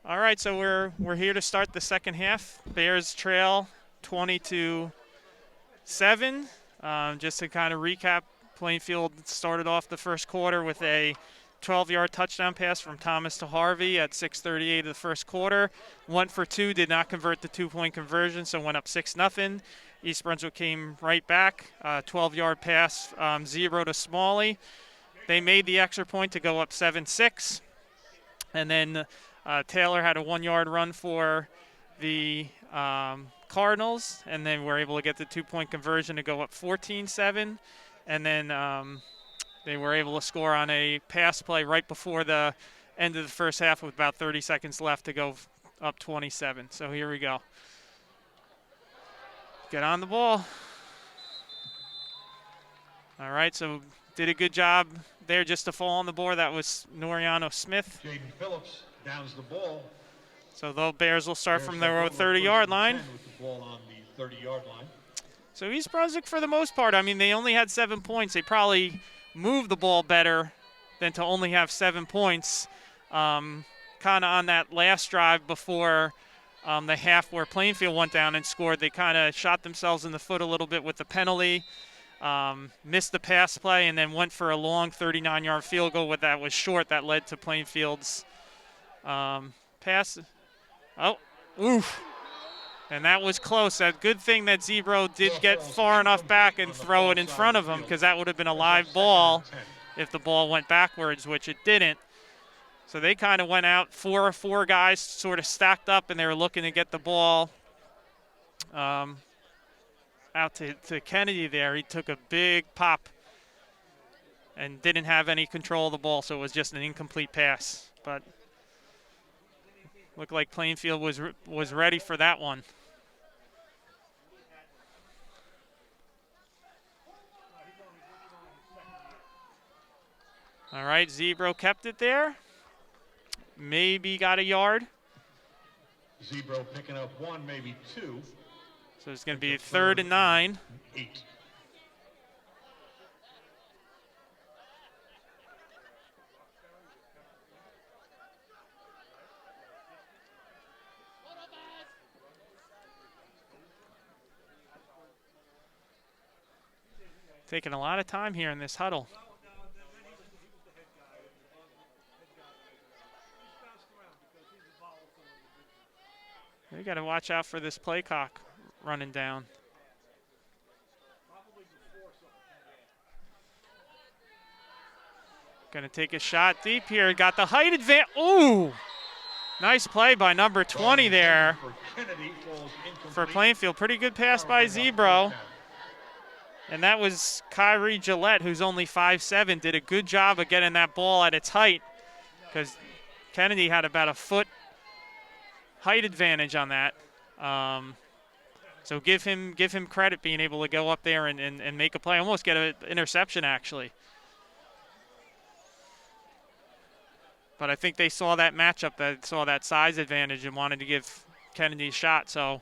All right, so we're here to start the second half. Bears trail 20-7. Just to kind of recap, Plainfield started off the first quarter with a 12-yard touchdown pass from Thomas to Harvey at 6:38 of the first quarter. 1 for 2, did not convert the 2-point conversion, so went up 6-0. East Brunswick came right back. 12-yard pass, 0 to Smalley. they made the extra point to go up 7-6. And then Taylor had a 1-yard run for the Cardinals, and then were able to get the 2-point conversion to go up 14-7. And then they were able to score on a pass play right before the end of the first half with about 30 seconds left to go up 27. So here we go. Get on the ball. All right, so did a good job there just to fall on the board. That was Noriano Smith. Jaden Phillips downs the ball. So the Bears will start from their own 30-yard line. With the ball on the 30-yard line. So East Brunswick, for the most part, I mean, they only had 7 points. They probably moved the ball better than to only have 7 points. Kind of on that last drive before the half where Plainfield went down and scored, they kind of shot themselves in the foot a little bit with the penalty. Missed the pass play and then went for a long 39-yard field goal that was short that led to Plainfield's pass. Oh, oof. And that was close. A good thing that Zebro did get far enough back and throw it in front of him, because that would have been a live ball if the ball went backwards, which it didn't. So they kind of went out, four guys sort of stacked up, and they were looking to get the ball out to Kennedy there. He took a big pop and didn't have any control of the ball, so it was just an incomplete pass. But looked like Plainfield was ready for that one. All right, Zebro kept it there. Maybe got a yard. Zebro picking up 1, maybe 2. So it's going to be 3rd and 9. 8. Taking a lot of time here in this huddle. We got to watch out for this play clock running down. Going to take a shot deep here. Got the height advantage. Ooh! Nice play by number 20 there for Plainfield. Pretty good pass by Zebro. And that was Kyrie Gillette, who's only 5'7", did a good job of getting that ball at its height, because Kennedy had about a foot height advantage on that. So give him credit being able to go up there and make a play, almost get an interception actually. But I think they saw that matchup, that saw that size advantage and wanted to give Kennedy a shot. So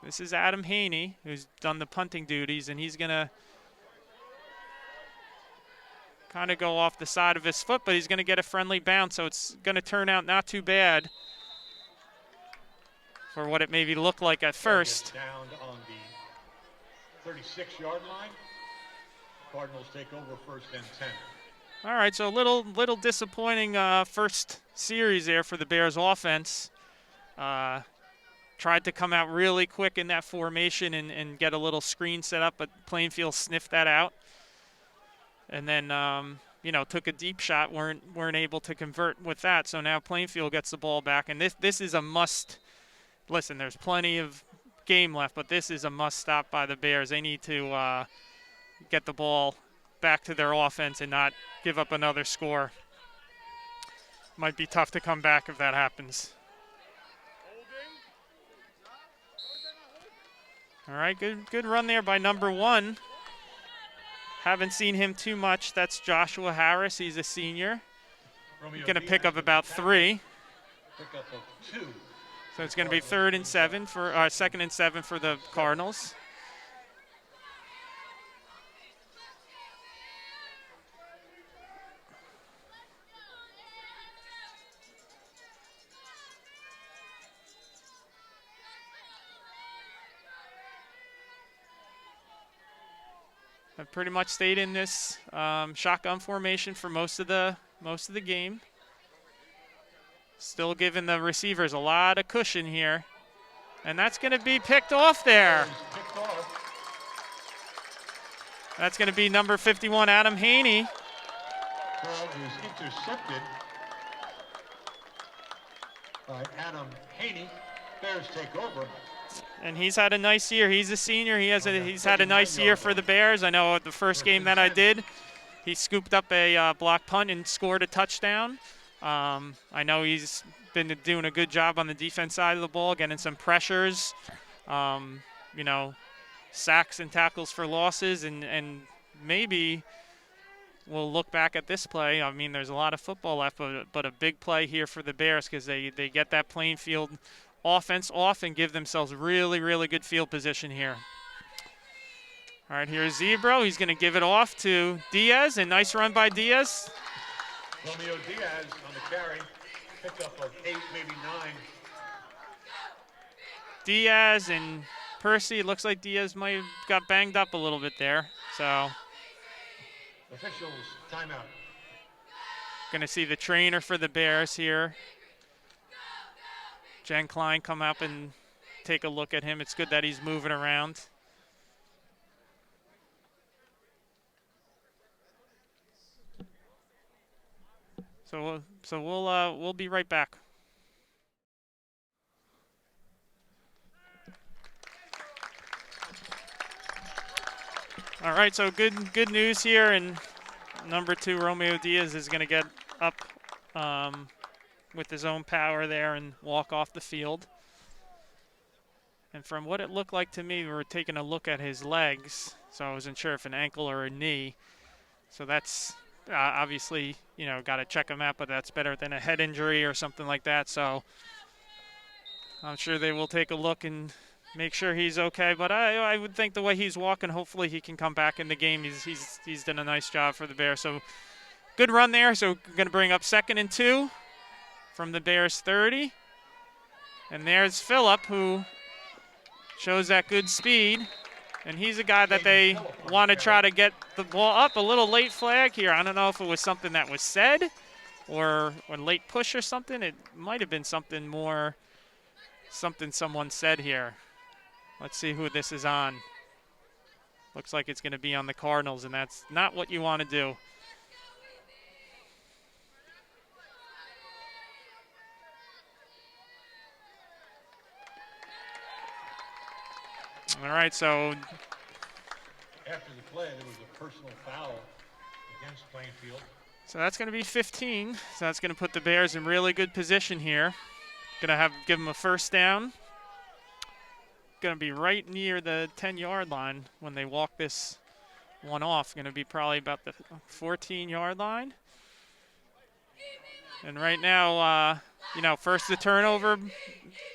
this is Adam Haney, who's done the punting duties, and he's going to kind of go off the side of his foot, but he's going to get a friendly bounce, so it's going to turn out not too bad for what it maybe looked like at first. Down on the 36-yard line. Cardinals take over 1st and 10. All right, so a little disappointing first series there for the Bears offense. Tried to come out really quick in that formation and get a little screen set up, but Plainfield sniffed that out. And then, took a deep shot, weren't able to convert with that. So now Plainfield gets the ball back, and this is a must. Listen, there's plenty of game left, but this is a must stop by the Bears. They need to get the ball back to their offense and not give up another score. Might be tough to come back if that happens. All right, good run there by number 1. Haven't seen him too much. That's Joshua Harris. He's a senior. He's going to pick up about 3. Pick up of 2. So it's going to be 2nd and 7 for the Cardinals. I've pretty much stayed in this shotgun formation for most of the game. Still giving the receivers a lot of cushion here. And that's going to be picked off there. That's going to be number 51, Adam Haney. Ball is intercepted by Adam Haney. Bears take over. And he's had a nice year. He's a senior. He's had a nice year for the Bears. I know at the first game that I did, he scooped up a block punt and scored a touchdown. I know he's been doing a good job on the defense side of the ball, getting some pressures, you know, sacks and tackles for losses, and maybe we'll look back at this play. I mean, there's a lot of football left, but a big play here for the Bears because they get that Plainfield offense off and give themselves really, really good field position here. All right, here's Zebro. He's going to give it off to Diaz, and nice run by Diaz. Romeo Diaz on the carry. Pickup of 8, maybe 9. Diaz and Percy. It looks like Diaz might have got banged up a little bit there. So Officials, timeout. going to see the trainer for the Bears here, Jen Klein, come up and take a look at him. It's good that he's moving around. So we'll be right back. All right, so good news here, and number 2 Romeo Diaz is going to get up with his own power there and walk off the field. And from what it looked like to me, we were taking a look at his legs, so I wasn't sure if an ankle or a knee. So that's obviously, you know, got to check him out, but that's better than a head injury or something like that. So I'm sure they will take a look and make sure he's okay. But I would think the way he's walking, hopefully he can come back in the game. He's done a nice job for the Bears. So good run there. So we're going to bring up 2nd and 2 from the Bears 30. And there's Phillip, who shows that good speed. And he's a guy that they want to try to get the ball up. A little late flag here. I don't know if it was something that was said or a late push or something. It might have been something more, something someone said here. Let's see who this is on. Looks like it's going to be on the Cardinals, and that's not what you want to do. All right, so After the play, there was a personal foul against Plainfield. So that's going to be 15. So that's going to put the Bears in really good position here. Going to give them a first down. Going to be right near the 10-yard line when they walk this one off. Going to be probably about the 14-yard line. And right now, you know, first the turnover.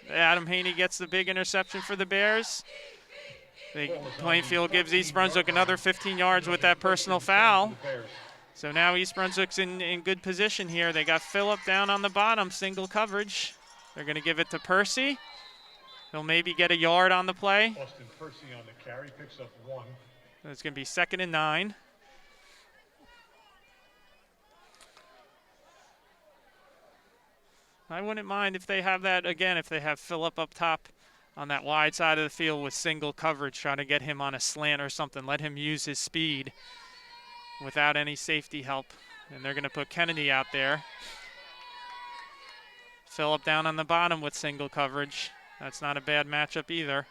Adam Haney gets the big interception for the Bears. Plainfield gives East Brunswick another 15 yards with that personal foul. So now East Brunswick's in good position here. They got Phillip down on the bottom, single coverage. They're going to give it to Percy. He'll maybe get a yard on the play. Austin Percy on the carry, picks up 1. It's going to be 2nd and 9. I wouldn't mind if they have that again, if they have Phillip up top on that wide side of the field with single coverage, trying to get him on a slant or something. Let him use his speed without any safety help. And they're going to put Kennedy out there. Phillip down on the bottom with single coverage. That's not a bad matchup either.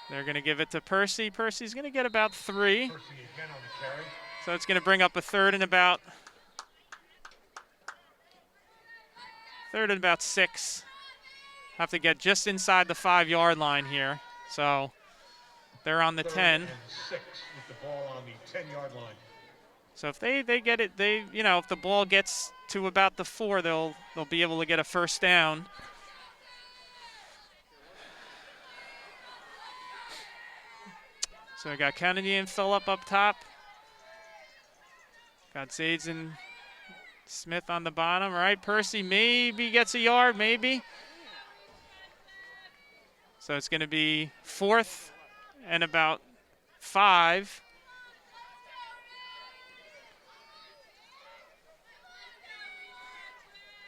They're going to give it to Percy. Percy's going to get about 3. Percy again on the carry. So it's going to bring up a third and about 6. Have to get just inside the 5-yard line here. So they're on the 10. And 6 with the ball on the 10-yard line. So if they get it, you know, if the ball gets to about the 4, they'll be able to get a first down. So we got Kennedy and Phillip up top. Got Zades and Smith on the bottom. All right, Percy maybe gets a yard, maybe. So it's going to be 4th and about 5.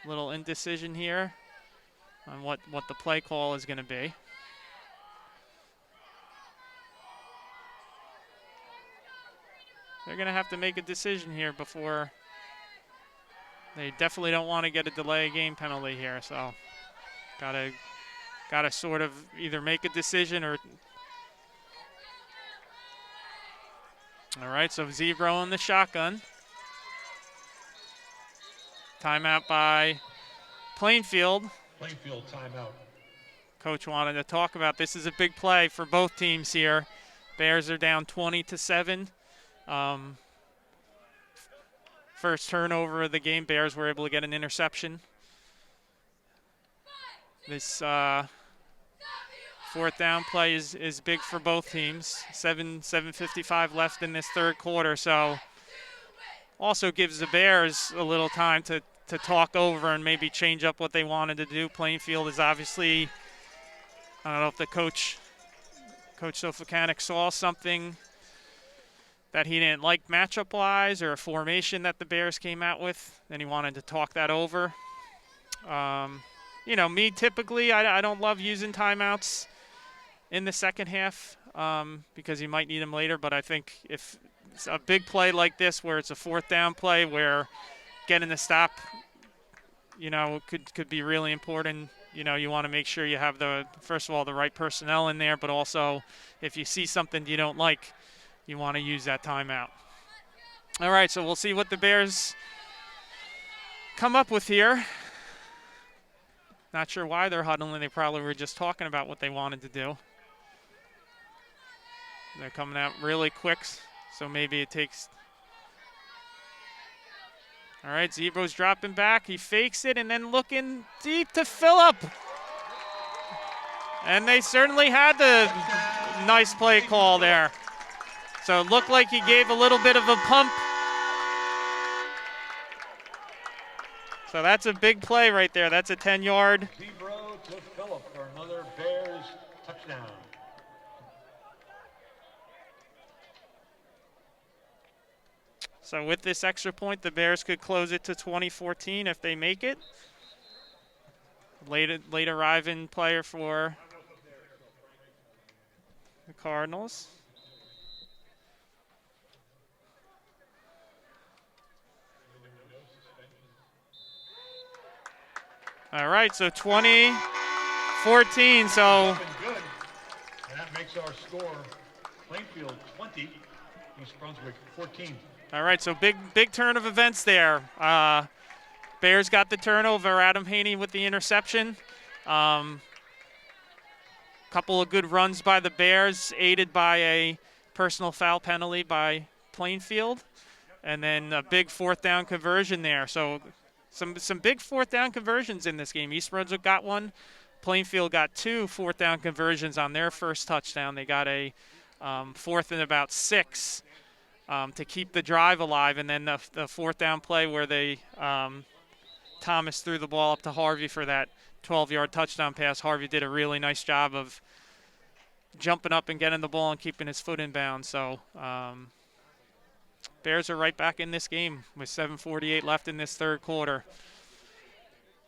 Little indecision here on what the play call is going to be. they're going to have to make a decision here before. They definitely don't want to get a delay game penalty here, so gotta sort of either make a decision or. All right, so Zebro in the shotgun. Timeout by Plainfield. Plainfield timeout. Coach wanted to talk about this is a big play for both teams here. Bears are down 20-7. First turnover of the game, Bears were able to get an interception. This fourth down play is big for both teams. 7:55 left in this third quarter, so also gives the Bears a little time to talk over and maybe change up what they wanted to do. Plainfield is obviously, I don't know if the Coach Sofakanik saw something that he didn't like matchup-wise or a formation that the Bears came out with, and he wanted to talk that over. Me, typically, I don't love using timeouts in the second half because you might need them later, but I think if it's a big play like this where it's a fourth down play where getting the stop, could be really important. You want to make sure you have first of all, the right personnel in there, but also if you see something you don't like, you want to use that timeout. All right, so we'll see what the Bears come up with here. Not sure why they're huddling. They probably were just talking about what they wanted to do. They're coming out really quick, so maybe it takes. All right, Zebro's dropping back. He fakes it and then looking deep to Phillip. And they certainly had the nice play call there. So it looked like he gave a little bit of a pump. So that's a big play right there. That's a 10-yard. Zebro to Phillip for another Bears touchdown. So with this extra point, the Bears could close it to 20-14 if they make it. Late arriving player for the Cardinals. All right, so 20-14. So Good. And that makes our score Plainfield 20, East Brunswick 14. all right, so big turn of events there. Bears got the turnover. Adam Haney with the interception. Couple of good runs by the Bears, aided by a personal foul penalty by Plainfield, and then a big fourth down conversion there. So some big fourth down conversions in this game. East Brunswick got one. Plainfield got two fourth down conversions on their first touchdown. They got a fourth and about 6 to keep the drive alive, and then the fourth down play where they Thomas threw the ball up to Harvey for that 12-yard touchdown pass. Harvey did a really nice job of jumping up and getting the ball and keeping his foot in bounds. So Bears are right back in this game with 7:48 left in this third quarter.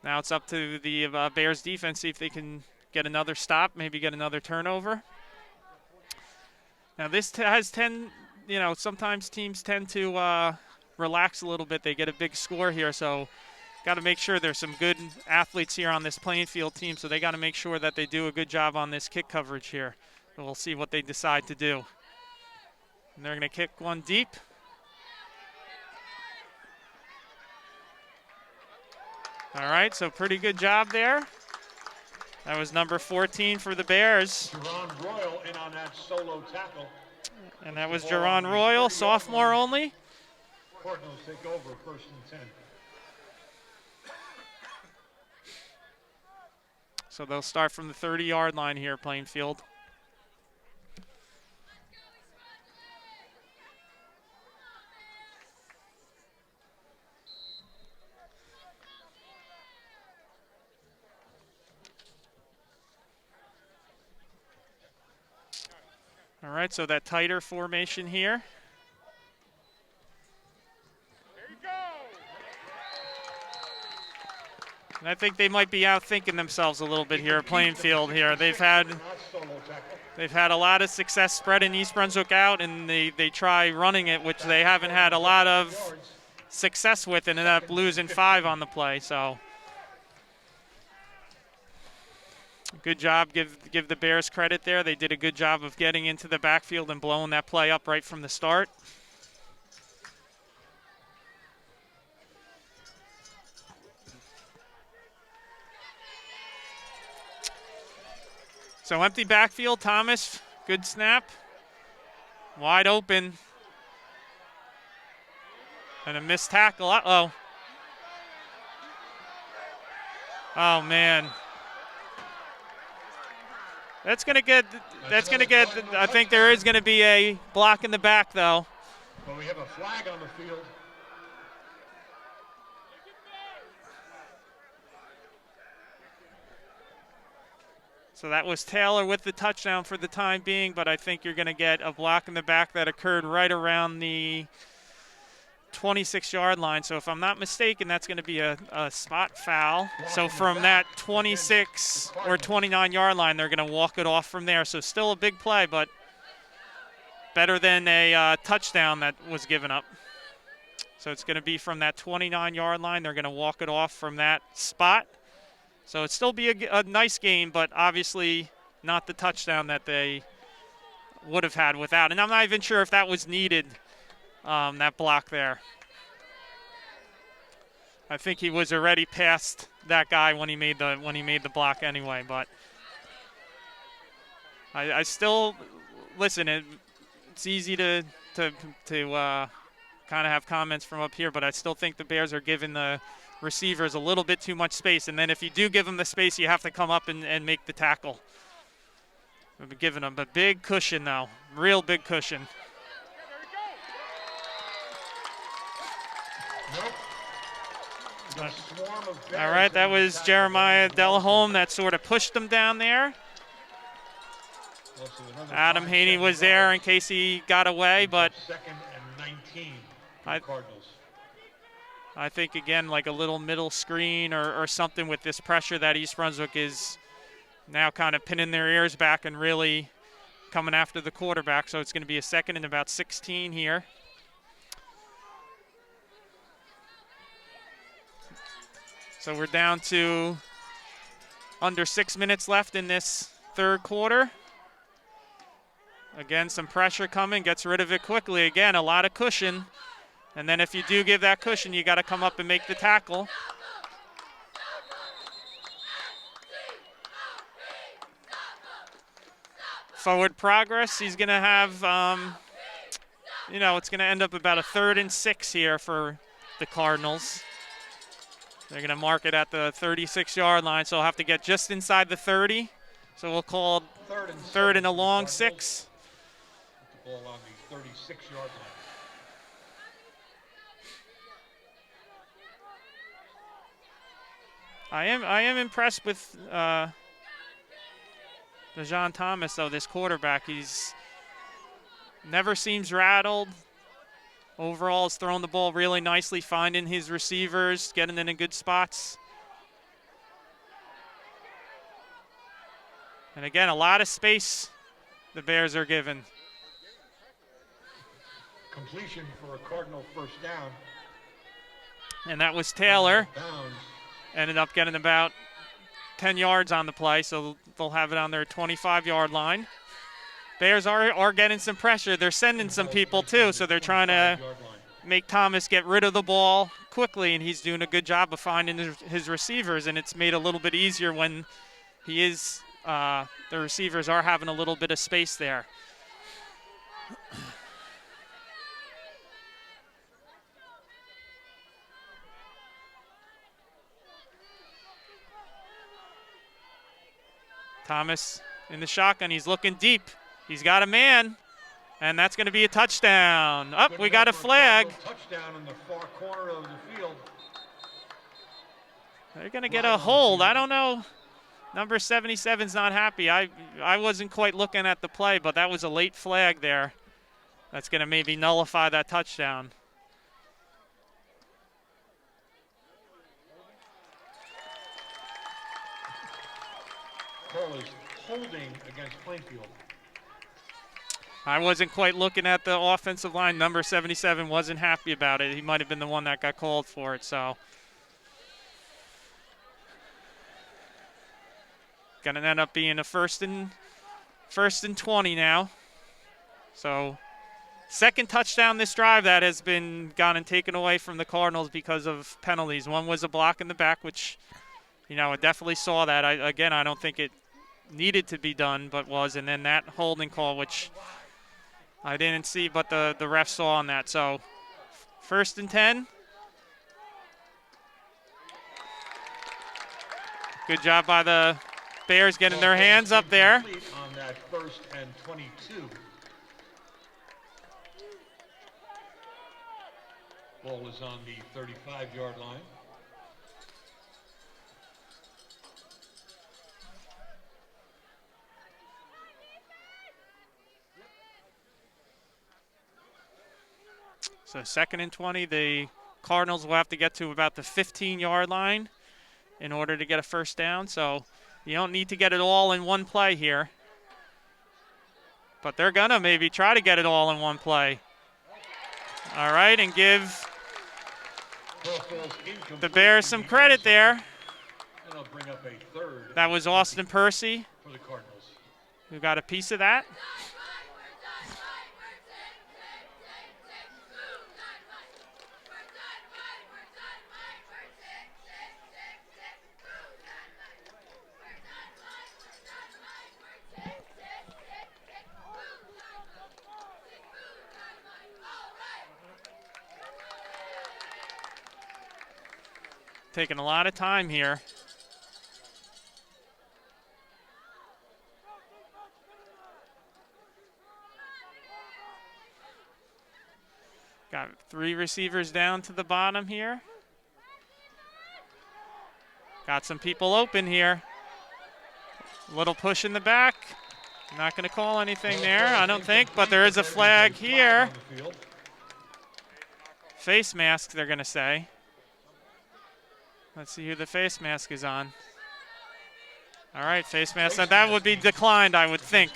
Now it's up to the Bears defense, see if they can get another stop, maybe get another turnover. Now this has sometimes teams tend to relax a little bit. They get a big score here, so got to make sure there's some good athletes here on this Plainfield team, so they got to make sure that they do a good job on this kick coverage here. So we'll see what they decide to do. And they're going to kick one deep. All right, so pretty good job there. That was number 14 for the Bears. Jerron Royal in on that solo tackle. And that was Jerron Royal, sophomore only. Cardinals take over 1st and 10. So they'll start from the 30-yard line here, Plainfield. All right, so that tighter formation here. And I think they might be out thinking themselves a little bit here at Plainfield here. They've had They've had a lot of success spreading East Brunswick out, and they try running it, which they haven't had a lot of success with, and ended up losing 5 on the play. So good job. Give the Bears credit there. They did a good job of getting into the backfield and blowing that play up right from the start. So empty backfield, Thomas, good snap. Wide open. And a missed tackle. Uh-oh. Oh, man. That's going to get, I think there is going to be a block in the back, though. Well, we have a flag on the field. So that was Taylor with the touchdown for the time being, but I think you're going to get a block in the back that occurred right around the 26-yard line. So if I'm not mistaken, that's going to be a spot foul. So from that 26 or 29-yard line, they're going to walk it off from there. So still a big play, but better than a touchdown that was given up. So it's going to be from that 29-yard line. They're going to walk it off from that spot. So it'd still be a nice game, but obviously not the touchdown that they would have had without. And I'm not even sure if that was needed, that block there. I think he was already past that guy when he made the block anyway. But I still listen. It's easy to kind of have comments from up here, but I still think the Bears are giving the receivers a little bit too much space, and then if you do give them the space, you have to come up and make the tackle. We've giving them a big cushion now, real big cushion. Nope. All right, that was Jeremiah Delahome that sort of pushed them down there. Adam Haney was there in case he got away, but second and 19 Cardinals. I think, again, like a little middle screen or something with this pressure that East Brunswick is now kind of pinning their ears back and really coming after the quarterback. So it's going to be a second and about 16 here. So we're down to under 6 minutes left in this third quarter. Again, some pressure coming, gets rid of it quickly. Again, a lot of cushion. And then if you do give that cushion, you got to come up and make the tackle. Forward progress, he's going to have, it's going to end up about a 3rd and 6 here for the Cardinals. They're going to mark it at the 36-yard line, so I'll have to get just inside the 30. So we'll call it 3rd and a long 6. The ball on the 36-yard line. I am impressed with Dejon Thomas, though, this quarterback. He's never seems rattled. Overall, has thrown the ball really nicely, finding his receivers, getting in good spots. And again, a lot of space the Bears are given. Completion for a Cardinal first down. And that was Taylor. Ended up getting about 10 yards on the play, so they'll have it on their 25-yard line. Bears are getting some pressure. They're sending some people, too, so they're trying to make Thomas get rid of the ball quickly, and he's doing a good job of finding his receivers, and it's made a little bit easier when he is the receivers are having a little bit of space there. Thomas in the shotgun. He's looking deep. He's got a man, and that's going to be a touchdown. Up, we got a flag. Touchdown in the far corner of the field. They're going to get a hold. I don't know. Number 77's not happy. I wasn't quite looking at the play, but that was a late flag there. That's going to maybe nullify that touchdown. Call is holding against Plainfield. I wasn't quite looking at the offensive line. Number 77 wasn't happy about it. He might have been the one that got called for it, so. Going to end up being a first and 20 now. So, second touchdown this drive that has been gone and taken away from the Cardinals because of penalties. One was a block in the back, which, I definitely saw that. I don't think it needed to be done, but was. And then that holding call, which I didn't see, but the ref saw on that. So, first and 10. Good job by the Bears getting their hands up there. On that first and 22. Ball is on the 35-yard line. So second and 20, the Cardinals will have to get to about the 15-yard line in order to get a first down. So you don't need to get it all in one play here. But they're going to maybe try to get it all in one play. All right, and give the Bears some credit there. That was Austin Percy who got a piece of that. Taking a lot of time here. Got 3 receivers down to the bottom here. Got some people open here. A little push in the back. Not going to call anything there, I don't think, but there is a flag here. Face mask, they're going to say. Let's see who the face mask is on. All right, face mask. Now that would be declined, I would think.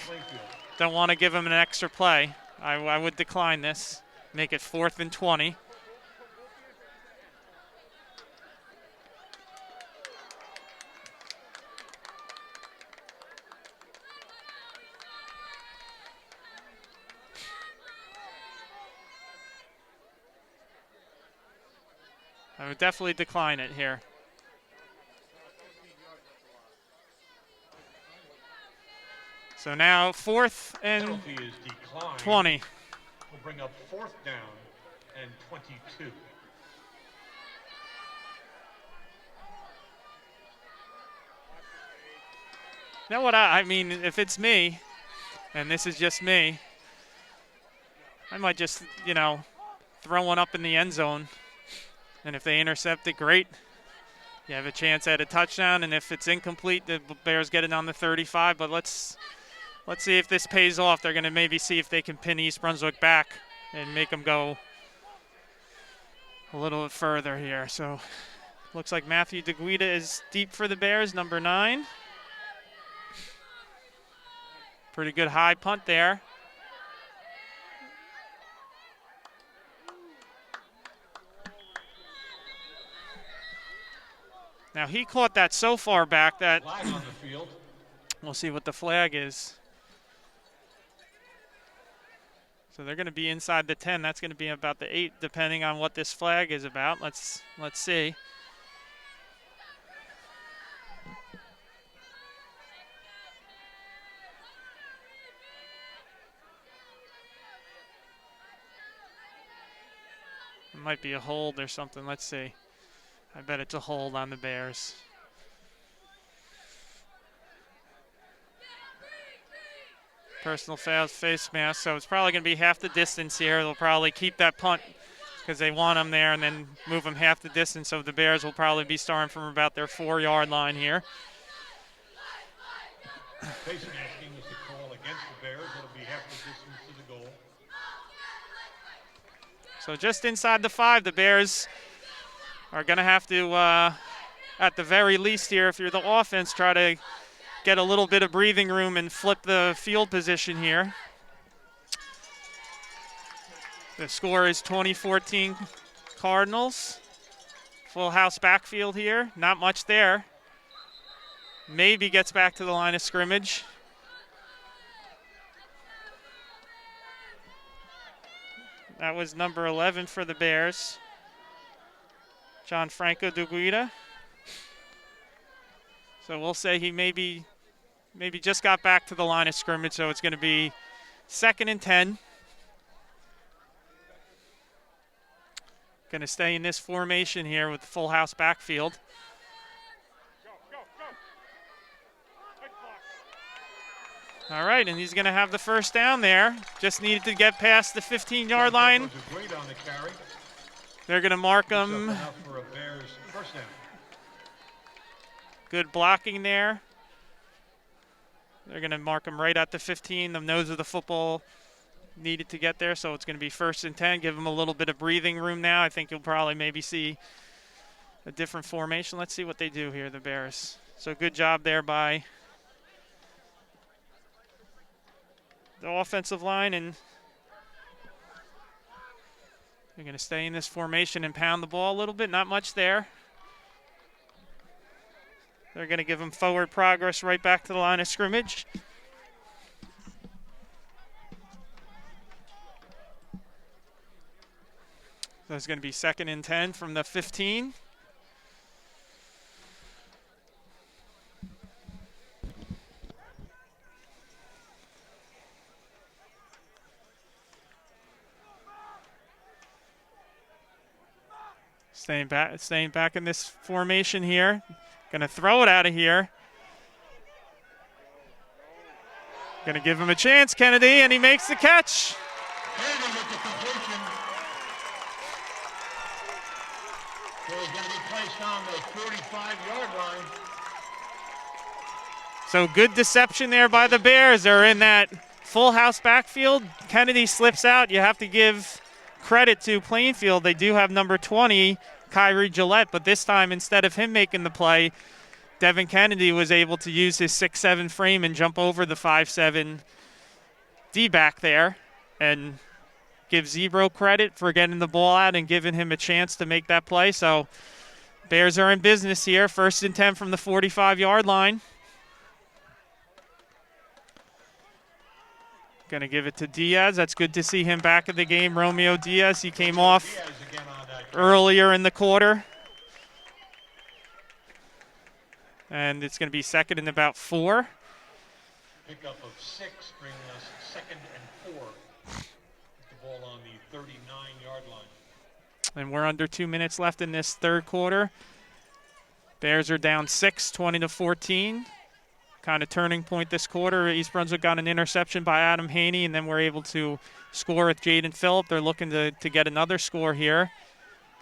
Don't want to give him an extra play. I would decline this. Make it 4th and 20. I would definitely decline it here. So now 4th and 20. We'll bring up 4th down and 22. You know what, I mean, if it's me, and this is just me, I might just, throw one up in the end zone. And if they intercept it, great. You have a chance at a touchdown, and if it's incomplete, the Bears get it on the 35. But let's see if this pays off. They're going to maybe see if they can pin East Brunswick back and make them go a little bit further here. So looks like Matthew DeGuida is deep for the Bears, number 9. Pretty good high punt there. Now he caught that so far back that Flag on the field. We'll see what the flag is. So they're going to be inside the 10. That's going to be about the 8, depending on what this flag is about. Let's see. It might be a hold or something. Let's see. I bet it's a hold on the Bears. Personal foul, face mask, so it's probably going to be half the distance here. They'll probably keep that punt because they want them there and then move them half the distance. So the Bears will probably be starting from about their 4-yard line here. Face masking is the call against the Bears. It'll be half the distance to the goal. So just inside the 5, the Bears are going to have to, at the very least here, if you're the offense, try to get a little bit of breathing room and flip the field position here. The score is 20-14 Cardinals. Full house backfield here. Not much there. Maybe gets back to the line of scrimmage. That was number 11 for the Bears, Gianfranco Duguida. So we'll say he maybe just got back to the line of scrimmage, so it's going to be 2nd and 10. Going to stay in this formation here with the full house backfield. All right, and he's going to have the first down there. Just needed to get past the 15-yard line. They're going to mark him. Good blocking there. They're going to mark him right at the 15. The nose of the football needed to get there, so it's going to be 1st and 10. Give him a little bit of breathing room now. I think you'll probably maybe see a different formation. Let's see what they do here, the Bears. So good job there by the offensive line, and they're going to stay in this formation and pound the ball a little bit. Not much there. They're going to give him forward progress right back to the line of scrimmage. So it's going to be 2nd and 10 from the 15. Staying back in this formation here. Going to throw it out of here. Going to give him a chance, Kennedy, and he makes the catch. Kennedy with the completion. So he's going to be placed on the 45-yard line. So good deception there by the Bears. They're in that full house backfield. Kennedy slips out. You have to give credit to Plainfield. They do have number 20, Kyrie Gillette, but this time instead of him making the play, Devin Kennedy was able to use his 6'7" frame and jump over the 5'7" D-back there and give Zebro credit for getting the ball out and giving him a chance to make that play. So Bears are in business here. 1st and 10 from the 45-yard line. Going to give it to Diaz. That's good to see him back in the game. Romeo Diaz, he came off earlier in the quarter. And it's going to be 2nd and about 4. Pickup of 6, bringing us 2nd and 4. The ball on the 39-yard line. And we're under 2 minutes left in this 3rd quarter. Bears are down 6, 20-14. Kind of turning point this quarter. East Brunswick got an interception by Adam Haney, and then we're able to score with Jaden Phillip. They're looking to get another score here.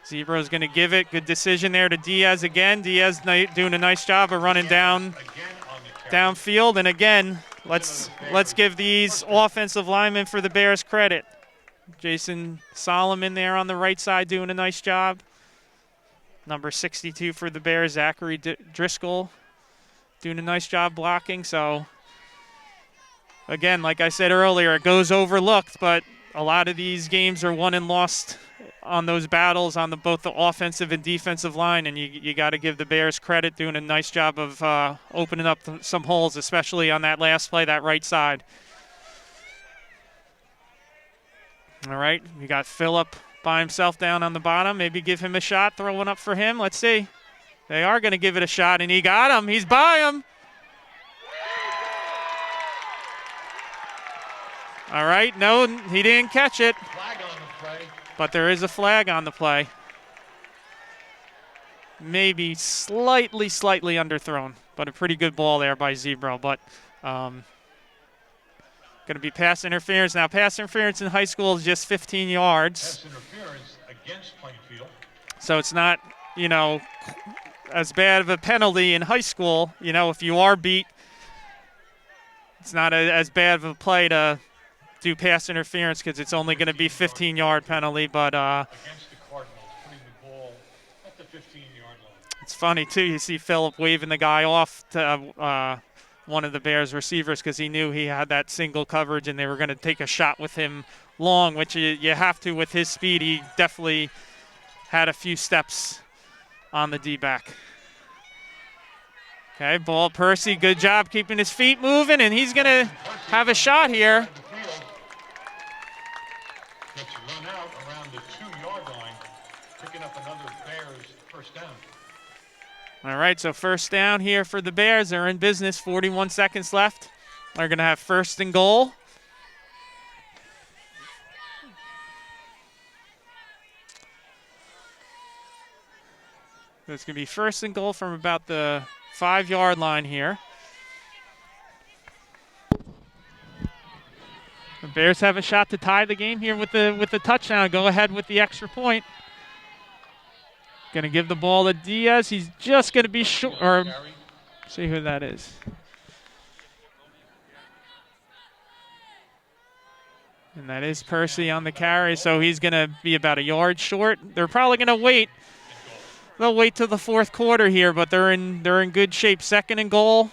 Zebra's going to give it. Good decision there to Diaz again. Diaz doing a nice job of running downfield. And again, let's give these offensive linemen for the Bears credit. Jason Solomon there on the right side doing a nice job. Number 62 for the Bears, Zachary Driscoll, doing a nice job blocking. So, again, like I said earlier, it goes overlooked, but a lot of these games are won and lost on those battles on both the offensive and defensive line, and you got to give the Bears credit doing a nice job of opening up some holes, especially on that last play, that right side. All right, we got Phillip by himself down on the bottom. Maybe give him a shot, throw one up for him. Let's see. They are going to give it a shot, and he got him. He's by him. All right, no, he didn't catch it. Flag on the play. But there is a flag on the play. Maybe slightly underthrown, but a pretty good ball there by Zebro. But going to be pass interference. Now, pass interference in high school is just 15 yards. Pass interference against Plainfield. So it's not, as bad of a penalty in high school. If you are beat, it's not as bad of a play to do pass interference because it's only going to be 15-yard penalty. But against the Cardinals, putting the ball at the 15-yard line. It's funny, too. You see Phillip waving the guy off to one of the Bears receivers because he knew he had that single coverage and they were going to take a shot with him long, which you have to with his speed. He definitely had a few steps on the D-back. Okay, ball Percy, good job keeping his feet moving, and he's going to have a shot here. Gets run out around the 2-yard line, picking up another Bears first down. All right, so first down here for the Bears. They're in business, 41 seconds left. They're going to have first and goal. So it's going to be first and goal from about the 5-yard line here. The Bears have a shot to tie the game here with the touchdown. Go ahead with the extra point. Going to give the ball to Diaz. He's just going to be short. Or see who that is. And that is Percy on the carry, so he's going to be about a yard short. They're probably going to wait. They'll wait till the fourth quarter here, but they're in good shape. Second and goal.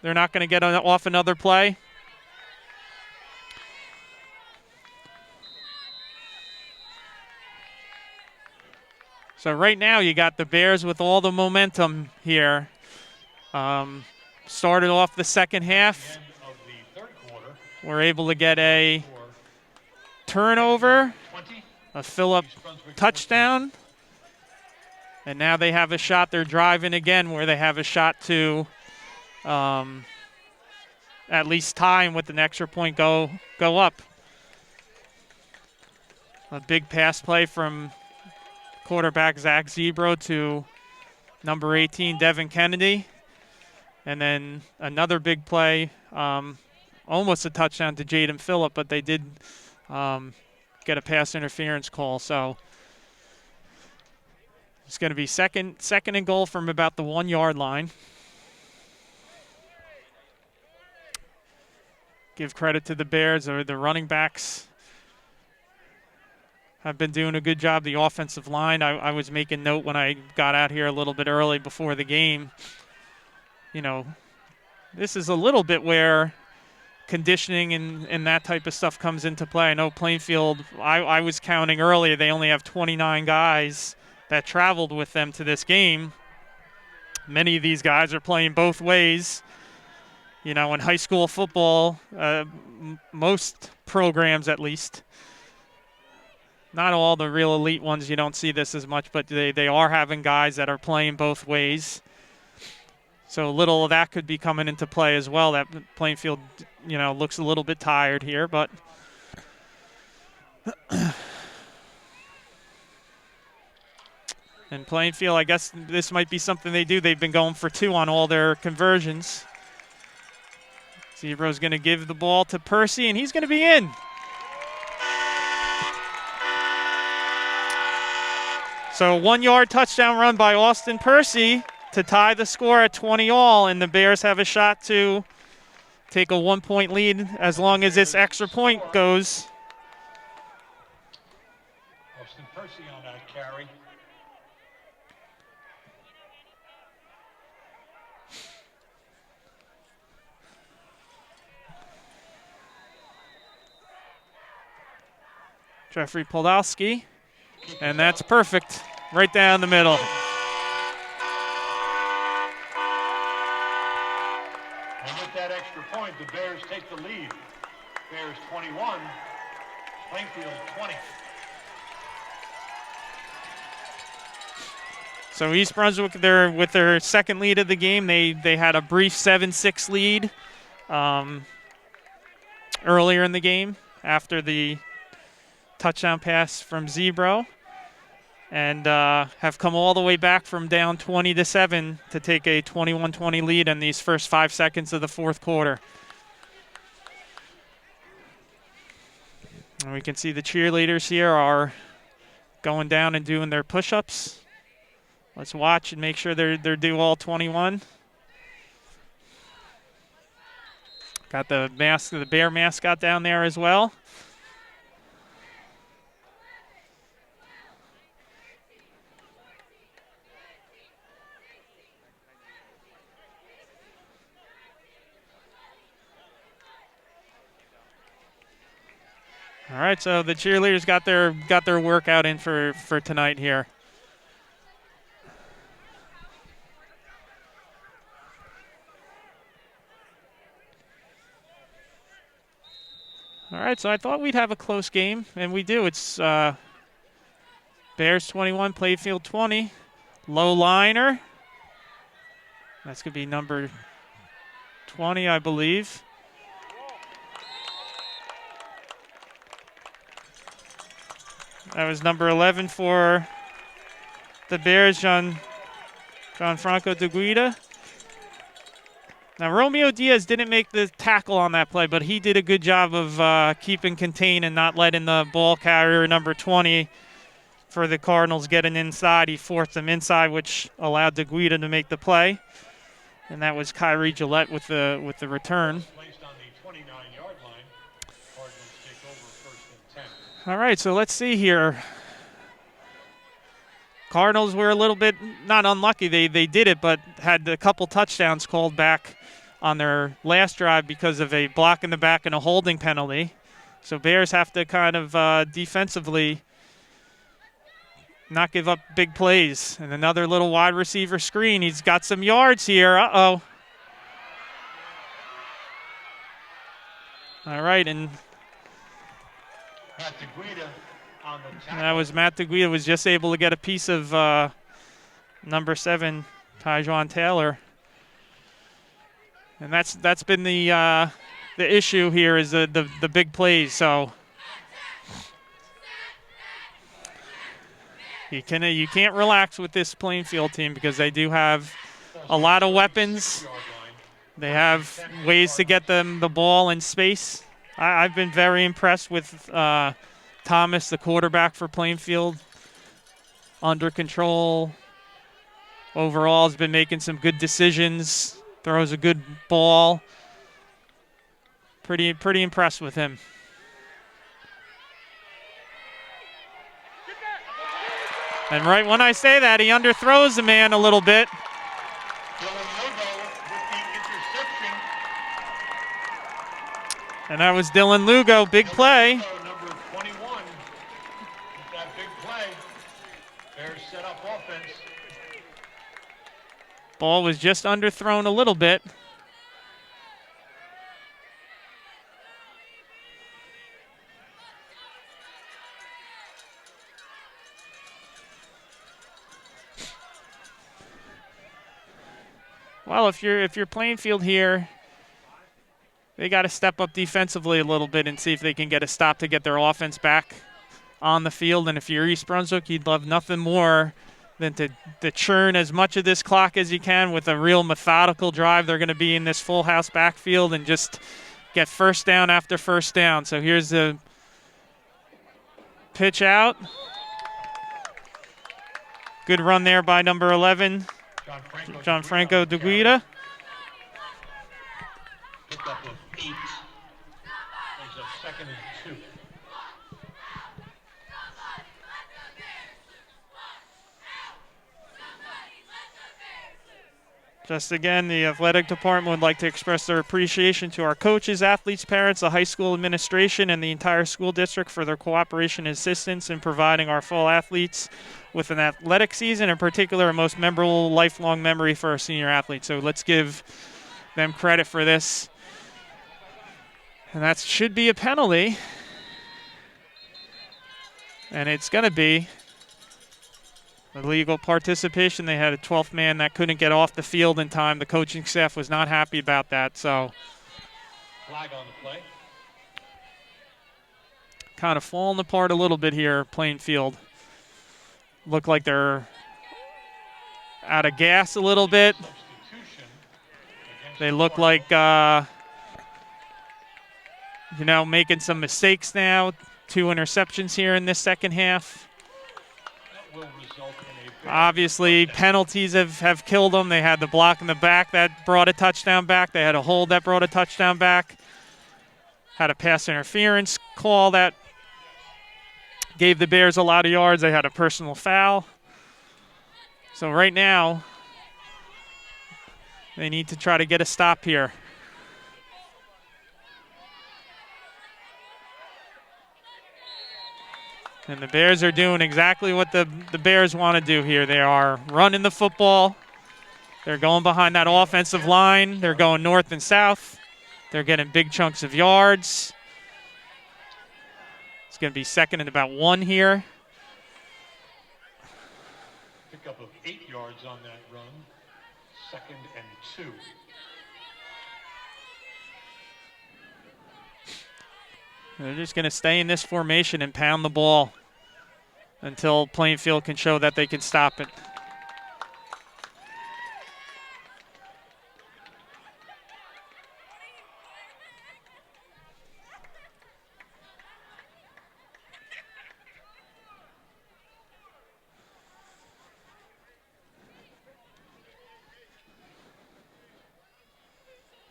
They're not going to get off another play. So right now you got the Bears with all the momentum here. Started off the second half. We're able to get a turnover, a fill-up touchdown. And now they have a shot. They're driving again where they have a shot to at least tie and with an extra point go up. A big pass play from quarterback Zach Zebro to number 18, Devin Kennedy. And then another big play, almost a touchdown to Jaden Phillip, but they did get a pass interference call. So it's going to be second and goal from about the 1-yard line. Give credit to the Bears, or the running backs have been doing a good job. The offensive line, I was making note when I got out here a little bit early before the game. You know, this is a little bit where conditioning and that type of stuff comes into play. I know Plainfield, I was counting earlier, they only have 29 guys that traveled with them to this game. Many of these guys are playing both ways. You know, in high school football, most programs at least, not all the real elite ones, you don't see this as much, but they are having guys that are playing both ways. So a little of that could be coming into play as well. That Plainfield, you know, looks a little bit tired here, but and Plainfield, I guess this might be something they do. They've been going for 2 on all their conversions. Zebro's going to give the ball to Percy, and he's going to be in. So 1-yard touchdown run by Austin Percy to tie the score at 20-all, and the Bears have a shot to take a 1-point lead as long as this extra point goes. Austin Percy on that carry. Jeffrey Podolsky, and that's perfect, right down the middle. And with that extra point, the Bears take the lead. Bears 21, Plainfield 20. So East Brunswick, with their second lead of the game. They had a brief 7-6 lead earlier in the game after the touchdown pass from Zebro, and have come all the way back from down 20-7 to take a 21-20 lead in these first 5 seconds of the fourth quarter. And we can see the cheerleaders here are going down and doing their push-ups. Let's watch and make sure they're due all 21. Got the Bear mascot down there as well. All right, so the cheerleaders got their workout in for tonight here. All right, so I thought we'd have a close game, and we do. It's Bears 21, Plainfield 20. Low liner. That's going to be number 20, I believe. That was number 11 for the Bears, Gianfranco De Guida. Now, Romeo Diaz didn't make the tackle on that play, but he did a good job of keeping contained and not letting the ball carrier, number 20, for the Cardinals getting inside. He forced them inside, which allowed De Guida to make the play. And that was Kyrie Gillette with the return. Placed on the 29-yard line. Cardinals take over 1st and 10. All right, so let's see here. Cardinals were a little bit not unlucky. They did it, but had a couple touchdowns called back on their last drive because of a block in the back and a holding penalty. So Bears have to kind of defensively not give up big plays. And another little wide receiver screen. He's got some yards here. Uh-oh. All right, and Matt De Guida on the tackle. that was Matt De Guida was just able to get a piece of number 7, Tyjuan Taylor. And that's been the issue here is the big plays. So you can't relax with this Plainfield team because they do have a lot of weapons. They have ways to get them the ball in space. I've been very impressed with Thomas, the quarterback for Plainfield. Under control. Overall, has been making some good decisions. Throws a good ball. Pretty impressed with him. And right when I say that, he underthrows the man a little bit. And that was Dylan Lugo, big play. Number 21. That big play. Bears set up offense. Ball was just underthrown a little bit. Well, if you're Plainfield here, they got to step up defensively a little bit and see if they can get a stop to get their offense back on the field. And if you're East Brunswick, you'd love nothing more than to churn as much of this clock as you can with a real methodical drive. They're going to be in this full house backfield and just get first down after first down. So here's the pitch out. Good run there by number 11, Gianfranco De Guida. Picked up with 8. There's a 2nd and 2. Just again, the athletic department would like to express their appreciation to our coaches, athletes, parents, the high school administration, and the entire school district for their cooperation and assistance in providing our fall athletes with an athletic season, in particular a most memorable lifelong memory for our senior athletes. So let's give them credit for this. And that should be a penalty. And it's going to be illegal participation. They had a 12th man that couldn't get off the field in time. The coaching staff was not happy about that. So Flag on the play. kind of falling apart a little bit here, Plainfield. Look like they're out of gas a little bit. They look like, making some mistakes now. 2 interceptions here in this second half. That will result in a Obviously, penalties have killed them. They had the block in the back that brought a touchdown back. They had a hold that brought a touchdown back. Had a pass interference call that gave the Bears a lot of yards. They had a personal foul. So right now, they need to try to get a stop here. And the Bears are doing exactly what the Bears want to do here. They are running the football. They're going behind that offensive line. They're going north and south. They're getting big chunks of yards. It's going to be second and about 1 here. Pickup of 8 yards on that run. 2nd and 2. They're just going to stay in this formation and pound the ball until Plainfield can show that they can stop it.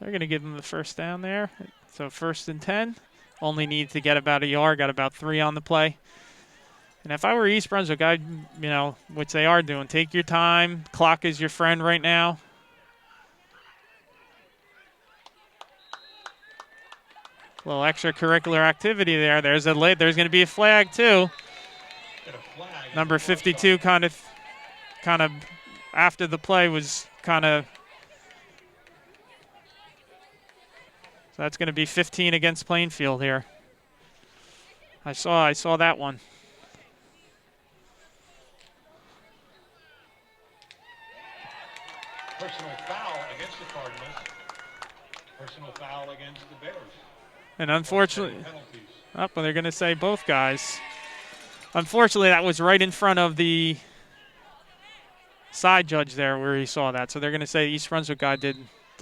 They're going to give them the first down there. So 1st and 10. Only need to get about a yard, got about 3 on the play. And if I were East Brunswick, I'd, which they are doing, take your time. Clock is your friend right now. A little extracurricular activity there. There's going to be a flag too. Number 52 kind of after the play was kind of. So that's going to be 15 against Plainfield here. I saw that one. Personal foul against the Cardinals. Personal foul against the Bears. And unfortunately, well, they're going to say both guys. Unfortunately, that was right in front of the side judge there where he saw that. So they're going to say the East Brunswick guy did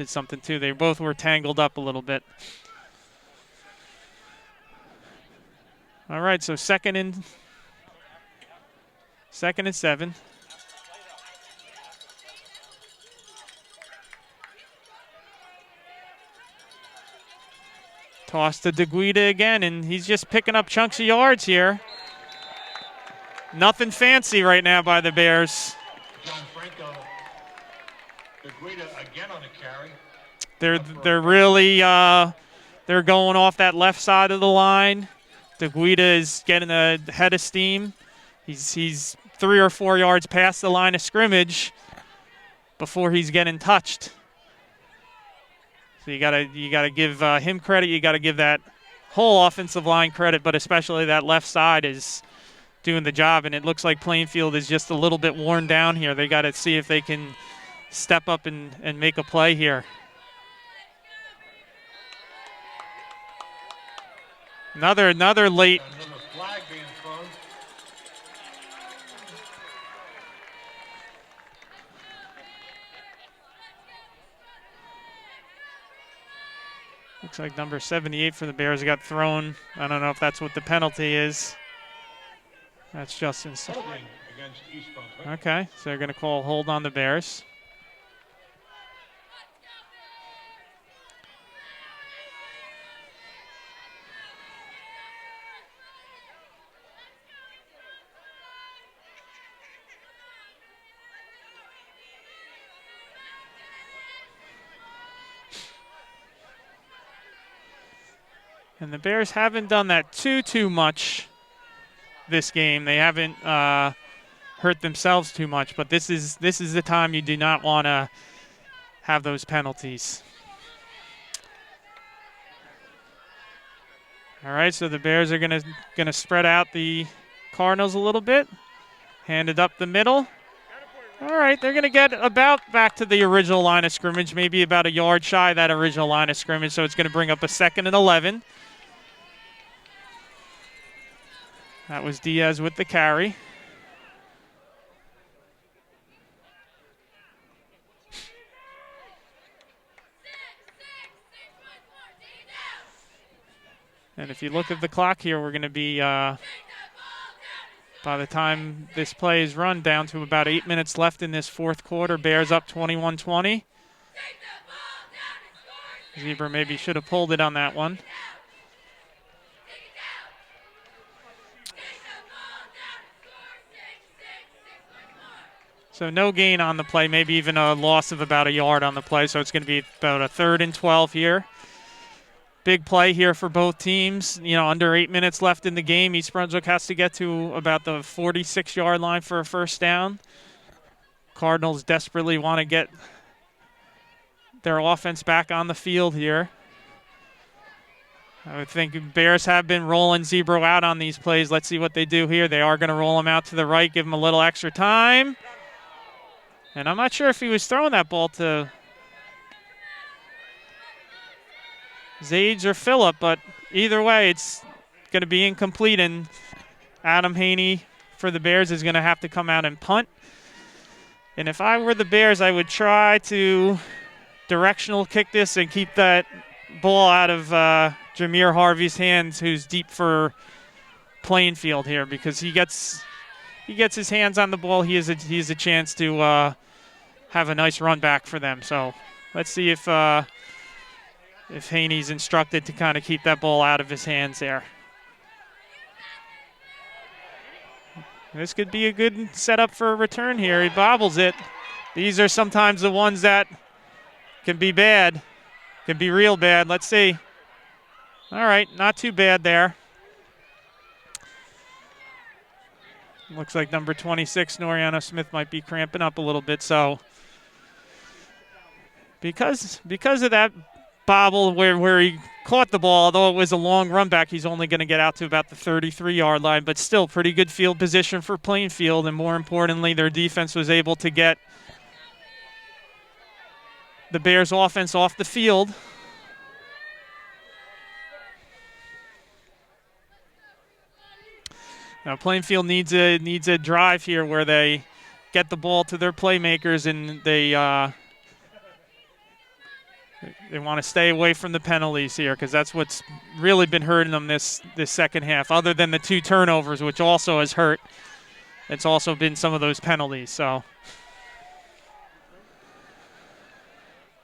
something too. They both were tangled up a little bit. All right, so second and 7. Toss to DeGuida again, and he's just picking up chunks of yards here. Nothing fancy right now by the Bears. John Franco, DeGuida again on the carry. They're really they're going off that left side of the line. DeGuida is getting a head of steam. He's 3 or 4 yards past the line of scrimmage before he's getting touched. So you gotta give him credit. You gotta give that whole offensive line credit, but especially that left side is doing the job. And it looks like Plainfield is just a little bit worn down here. They got to see if they can step up and make a play here. Another late. Another flag being thrown. Looks like number 78 for the Bears got thrown. I don't know if that's what the penalty is. That's Justin. Against East Brunswick. Okay, so they're going to call hold on the Bears. And the Bears haven't done that too much this game. They haven't hurt themselves too much, but this is the time you do not want to have those penalties. All right, so the Bears are gonna spread out the Cardinals a little bit, hand it up the middle. All right, they're going to get about back to the original line of scrimmage, maybe about a yard shy of that original line of scrimmage, so it's going to bring up a 2nd and 11. That was Diaz with the carry. And if you look at the clock here, we're going to be, by the time this play is run, down to about 8 minutes left in this 4th quarter. Bears up 21-20. Zebra maybe should have pulled it on that one. So no gain on the play, maybe even a loss of about a yard on the play. So it's going to be about a 3rd and 12 here. big play here for both teams. You know, under 8 minutes left in the game. East Brunswick has to get to about the 46-yard line for a first down. Cardinals desperately want to get their offense back on the field here. I would think Bears have been rolling Zebro out on these plays. Let's see what they do here. They are going to roll him out to the right, give him a little extra time. And I'm not sure if he was throwing that ball to Zades or Phillip, but either way, it's going to be incomplete, and Adam Haney for the Bears is going to have to come out and punt. And if I were the Bears, I would try to directional kick this and keep that ball out of Jameer Harvey's hands, who's deep for Plainfield here, because he gets his hands on the ball. He has a chance to have a nice run back for them. So let's see if Haney's instructed to kind of keep that ball out of his hands there. This could be a good setup for a return here. He bobbles it. These are sometimes the ones that can be bad, can be real bad. Let's see. All right, not too bad there. Looks like number 26, Noriano Smith, might be cramping up a little bit. So because of that bobble where he caught the ball, although it was a long run back, he's only going to get out to about the 33-yard line, but still pretty good field position for Plainfield, and more importantly, their defense was able to get the Bears offense off the field. Now Plainfield needs a drive here where they get the ball to their playmakers, and they want to stay away from the penalties here, because that's what's really been hurting them this second half. Other than the 2 turnovers, which also has hurt, it's also been some of those penalties. So,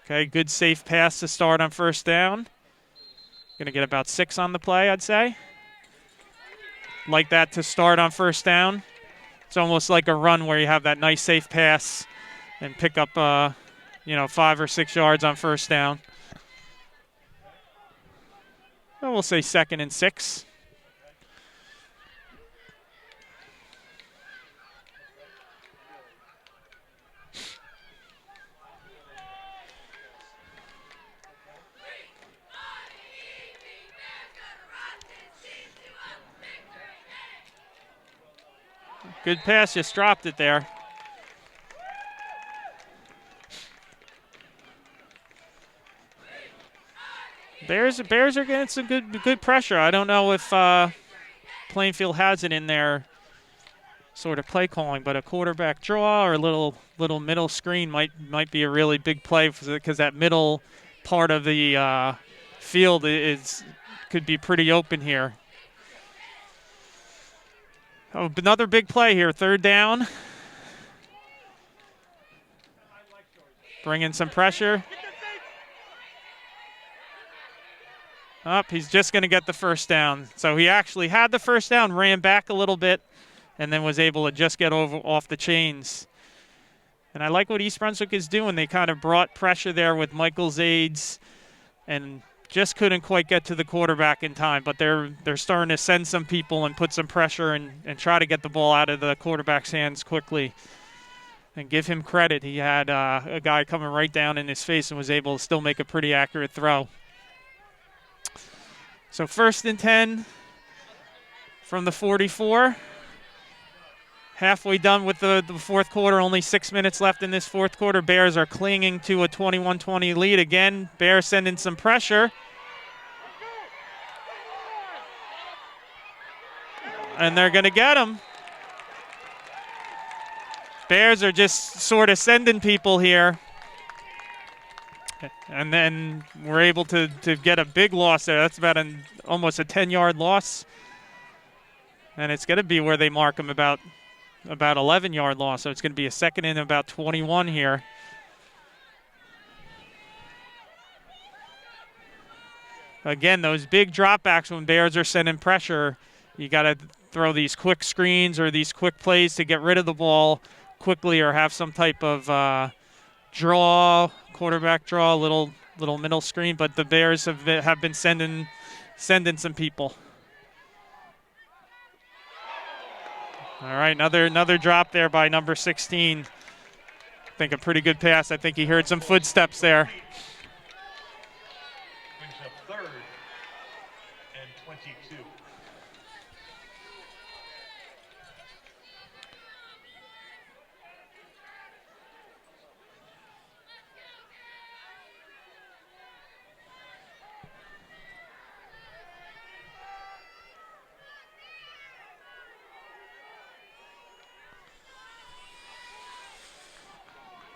okay, good safe pass to start on first down. Going to get about 6 on the play, I'd say. Like that to start on first down. It's almost like a run where you have that nice safe pass and pick up 5 or 6 yards on first down. Well, we'll say 2nd and 6. Good pass, just dropped it there. Bears are getting some good pressure. I don't know if Plainfield has it in their sort of play calling, but a quarterback draw or a little middle screen might be a really big play, because that middle part of the field could be pretty open here. Oh, another big play here, 3rd down. Bring in some pressure. He's just going to get the first down. So he actually had the first down, ran back a little bit, and then was able to just get off the chains. And I like what East Brunswick is doing. They kind of brought pressure there with Michael Zades and just couldn't quite get to the quarterback in time. But they're starting to send some people and put some pressure and try to get the ball out of the quarterback's hands quickly. And give him credit. He had a guy coming right down in his face and was able to still make a pretty accurate throw. So 1st and 10 from the 44. Halfway done with the fourth quarter. Only 6 minutes left in this fourth quarter. Bears are clinging to a 21-20 lead. Again, Bears sending some pressure. And they're going to get him. Bears are just sort of sending people here. And then we're able to get a big loss there. That's about almost a 10-yard loss. And it's going to be where they mark him about 11-yard loss. So it's going to be a 2nd and about 21 here. Again, those big dropbacks when Bears are sending pressure, you got to throw these quick screens or these quick plays to get rid of the ball quickly, or have some type of draw, quarterback draw, little little middle screen, but the Bears have been sending some people. All right, another drop there by number 16. I think a pretty good pass. I think he heard some footsteps there. Brings up 3rd and 22.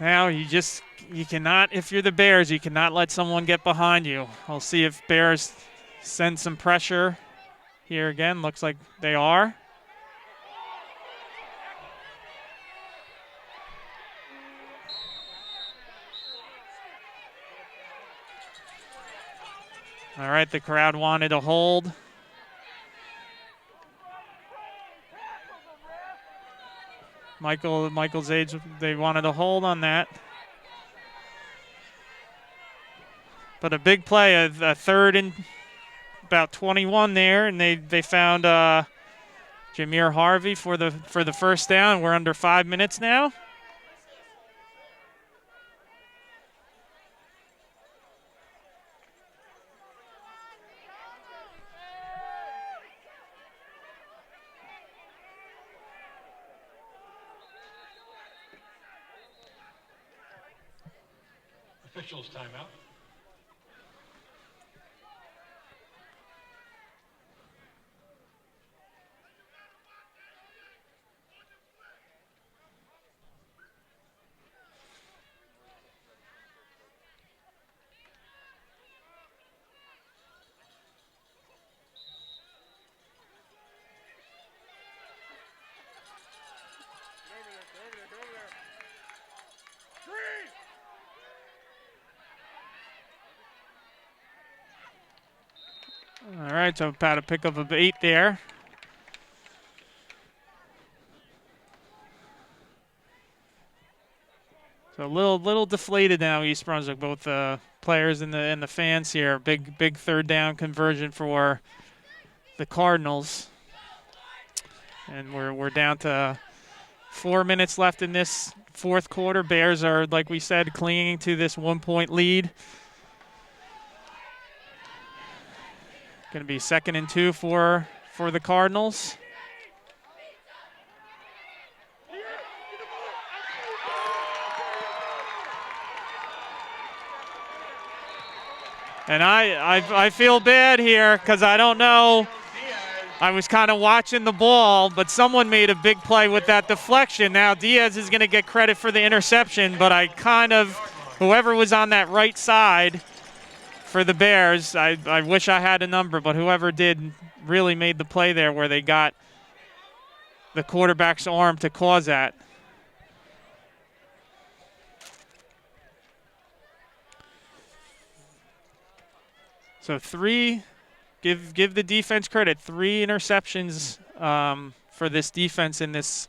Now you cannot, if you're the Bears, you cannot let someone get behind you. We'll see if Bears send some pressure here again. Looks like they are. All right, the crowd wanted a hold. Michael's age, they wanted a hold on that. But a big play, a 3rd and about 21 there, and they found Jameer Harvey for the first down. We're under 5 minutes now. Officials timeout. All right, so about a pickup of 8 there. So a little deflated now, East Brunswick, both the players and the fans here. Big 3rd down conversion for the Cardinals. And we're down to 4 minutes left in this 4th quarter. Bears are, like we said, clinging to this 1-point lead. Going to be 2nd and 2 for the Cardinals. And I feel bad here because I don't know. I was kind of watching the ball, but someone made a big play with that deflection. Now Diaz is going to get credit for the interception, but whoever was on that right side for the Bears, I wish I had a number, but whoever did really made the play there where they got the quarterback's arm to cause that. So give the defense credit. 3 interceptions for this defense in this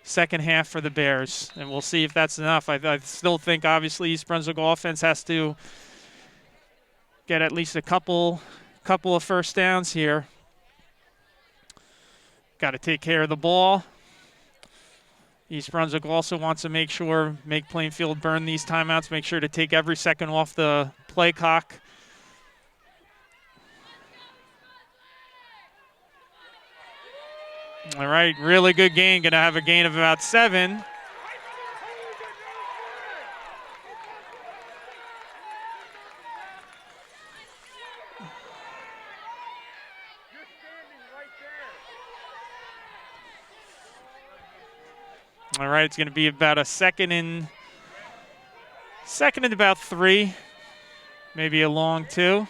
second half for the Bears, and we'll see if that's enough. I still think obviously East Brunswick offense has to get at least a couple of first downs here. Got to take care of the ball. East Brunswick also wants to make Plainfield burn these timeouts, make sure to take every second off the play clock. All right, really good gain. Going to have a gain of about 7. All right, it's going to be about a second and about 3, maybe a long 2.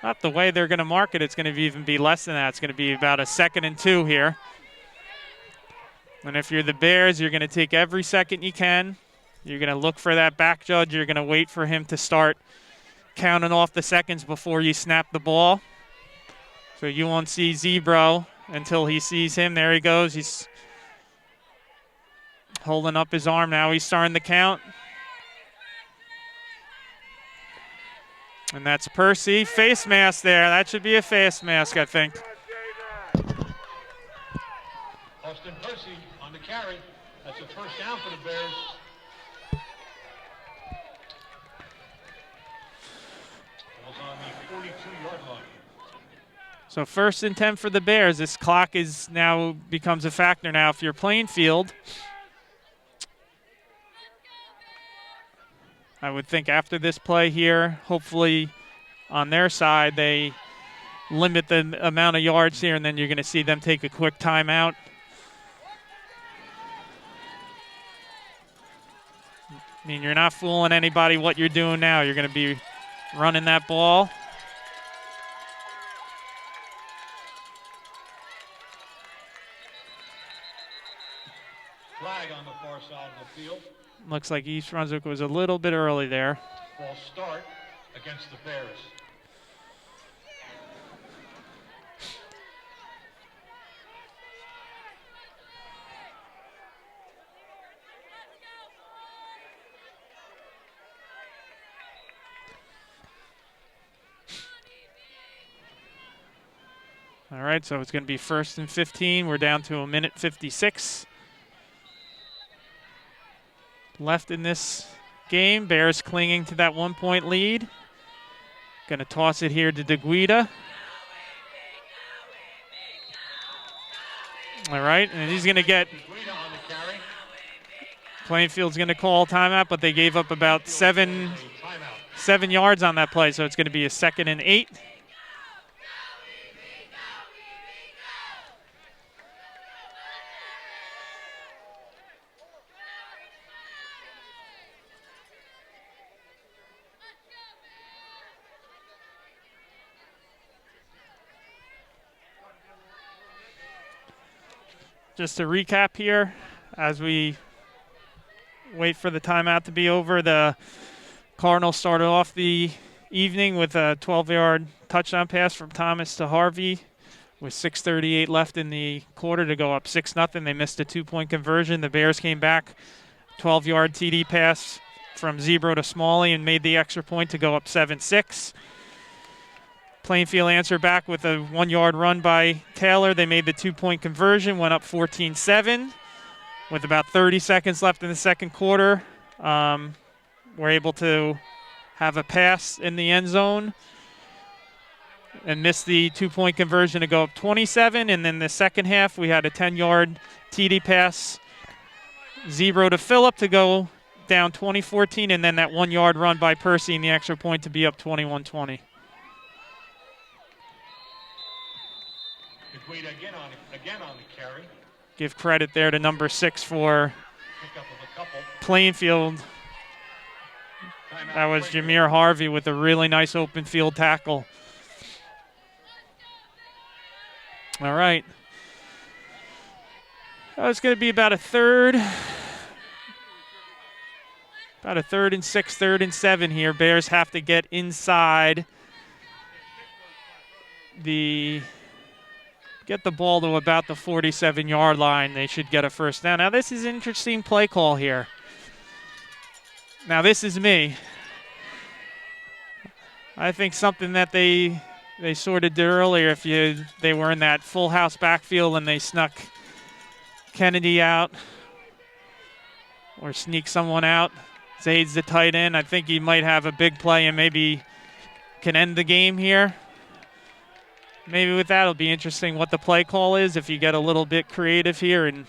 Not the way they're going to mark it. It's going to even be less than that. It's going to be about a 2nd and 2 here. And if you're the Bears, you're going to take every second you can. You're going to look for that back judge. You're going to wait for him to start counting off the seconds before you snap the ball. So you won't see Zebro until he sees him. There he goes. He's holding up his arm. Now he's starting to count. And that's Percy. Face mask there. That should be a face mask, I think. Austin Percy on the carry. That's a first down for the Bears. Ball's on the 42-yard line. So 1st and 10 for the Bears. This clock is now becomes a factor now if you're Plainfield. I would think after this play here, hopefully on their side, they limit the amount of yards here, and then you're going to see them take a quick timeout. I mean, you're not fooling anybody what you're doing now. You're going to be running that ball. Flag on the far side of the field. Looks like East Brunswick was a little bit early there. Ball start against the Bears. All right, so it's going to be 1st and 15. We're down to 1:56 left in this game. Bears clinging to that 1-point lead. Going to toss it here to DeGuida. All right, and he's going to get Plainfield's going to call timeout, but they gave up about seven yards on that play, so it's going to be a 2nd and 8. Just to recap here, as we wait for the timeout to be over, the Cardinals started off the evening with a 12-yard touchdown pass from Thomas to Harvey with 6:38 left in the quarter to go up 6-0. They missed a 2-point conversion. The Bears came back, 12-yard TD pass from Zebro to Smalley and made the extra point to go up 7-6. Plainfield answered back with a 1-yard run by Taylor. They made the 2-point conversion, went up 14-7 with about 30 seconds left in the second quarter. We're able to have a pass in the end zone and missed the 2-point conversion to go up 27. And then the second half, we had a 10-yard TD pass, Zebro to Phillip to go down 20-14, and then that 1-yard run by Percy in the extra point to be up 21-20. Again on the carry. Give credit there to number 6 for Pick up of a couple. Plainfield. That was Jameer Harvey with a really nice open field tackle. All right. It's going to be about a third and 6, 3rd and 7 here. Bears have to get inside get the ball to about the 47-yard line. They should get a first down. Now, this is an interesting play call here. Now, this is me. I think something that they sort of did earlier, if they were in that full house backfield and they snuck Kennedy out or sneak someone out. Zaid's the tight end. I think he might have a big play and maybe can end the game here. Maybe with that, it'll be interesting what the play call is if you get a little bit creative here. And,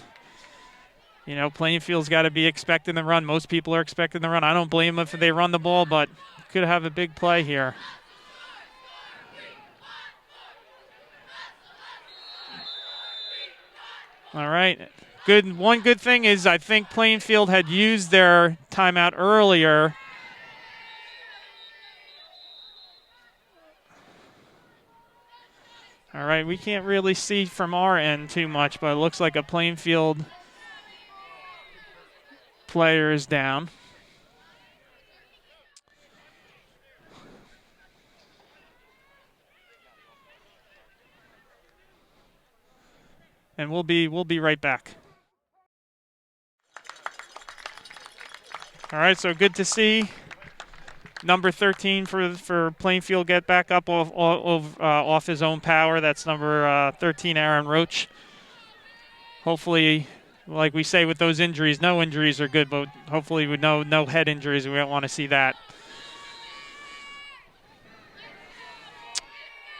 Plainfield's got to be expecting the run. Most people are expecting the run. I don't blame them if they run the ball, but could have a big play here. All right. One good thing is I think Plainfield had used their timeout earlier. All right, we can't really see from our end too much, but it looks like a Plainfield player is down. And we'll be right back. All right, so good to see number 13 for Plainfield get back up off his own power. That's number 13, Aaron Roach. Hopefully, like we say with those injuries, no injuries are good, but hopefully with no head injuries, we don't want to see that.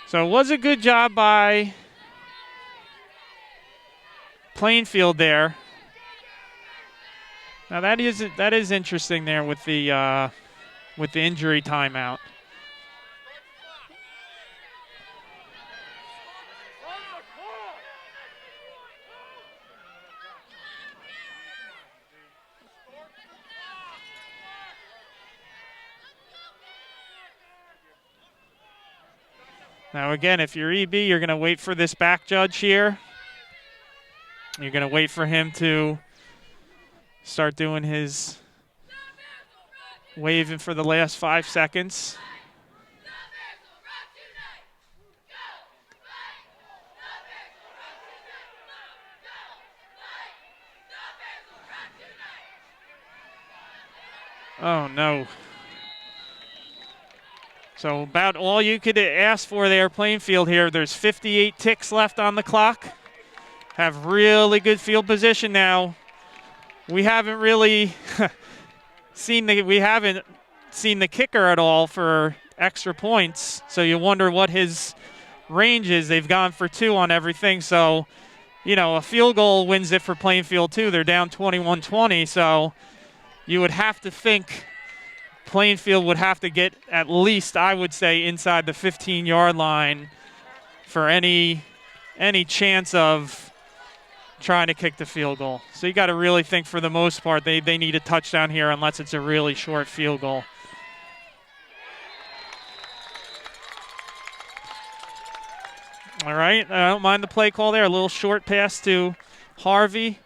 So it was a good job by Plainfield there. Now that is interesting there with the injury timeout. Now again, if you're EB, you're going to wait for this back judge here. You're going to wait for him to start doing his waving for the last 5 seconds. Oh, no. So about all you could ask for there, Plainfield here. There's 58 ticks left on the clock. Have really good field position now. We haven't really seen the kicker at all for extra points. So you wonder what his range is. They've gone for 2 on everything. So, a field goal wins it for Plainfield too. They're down 21-20. So you would have to think Plainfield would have to get at least, I would say, inside the 15-yard line for any chance of trying to kick the field goal. So you got to really think for the most part they need a touchdown here unless it's a really short field goal. All right, I don't mind the play call there. A little short pass to Harvey.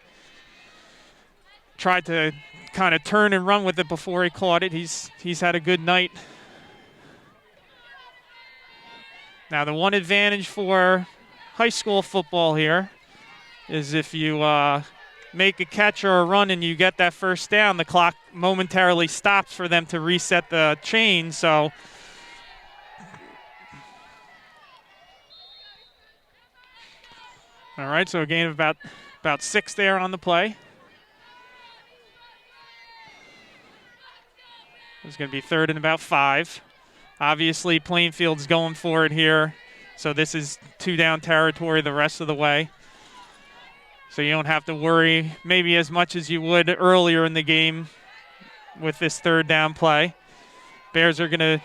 Tried to kind of turn and run with it before he caught it. He's had a good night. Now the one advantage for high school football here is if you make a catch or a run and you get that first down, the clock momentarily stops for them to reset the chain. So all right, so a gain of about 6 there on the play. It's going to be 3rd and about 5. Obviously, Plainfield's going for it here. So this is 2-down territory the rest of the way. So you don't have to worry maybe as much as you would earlier in the game with this 3rd down play. Bears are going to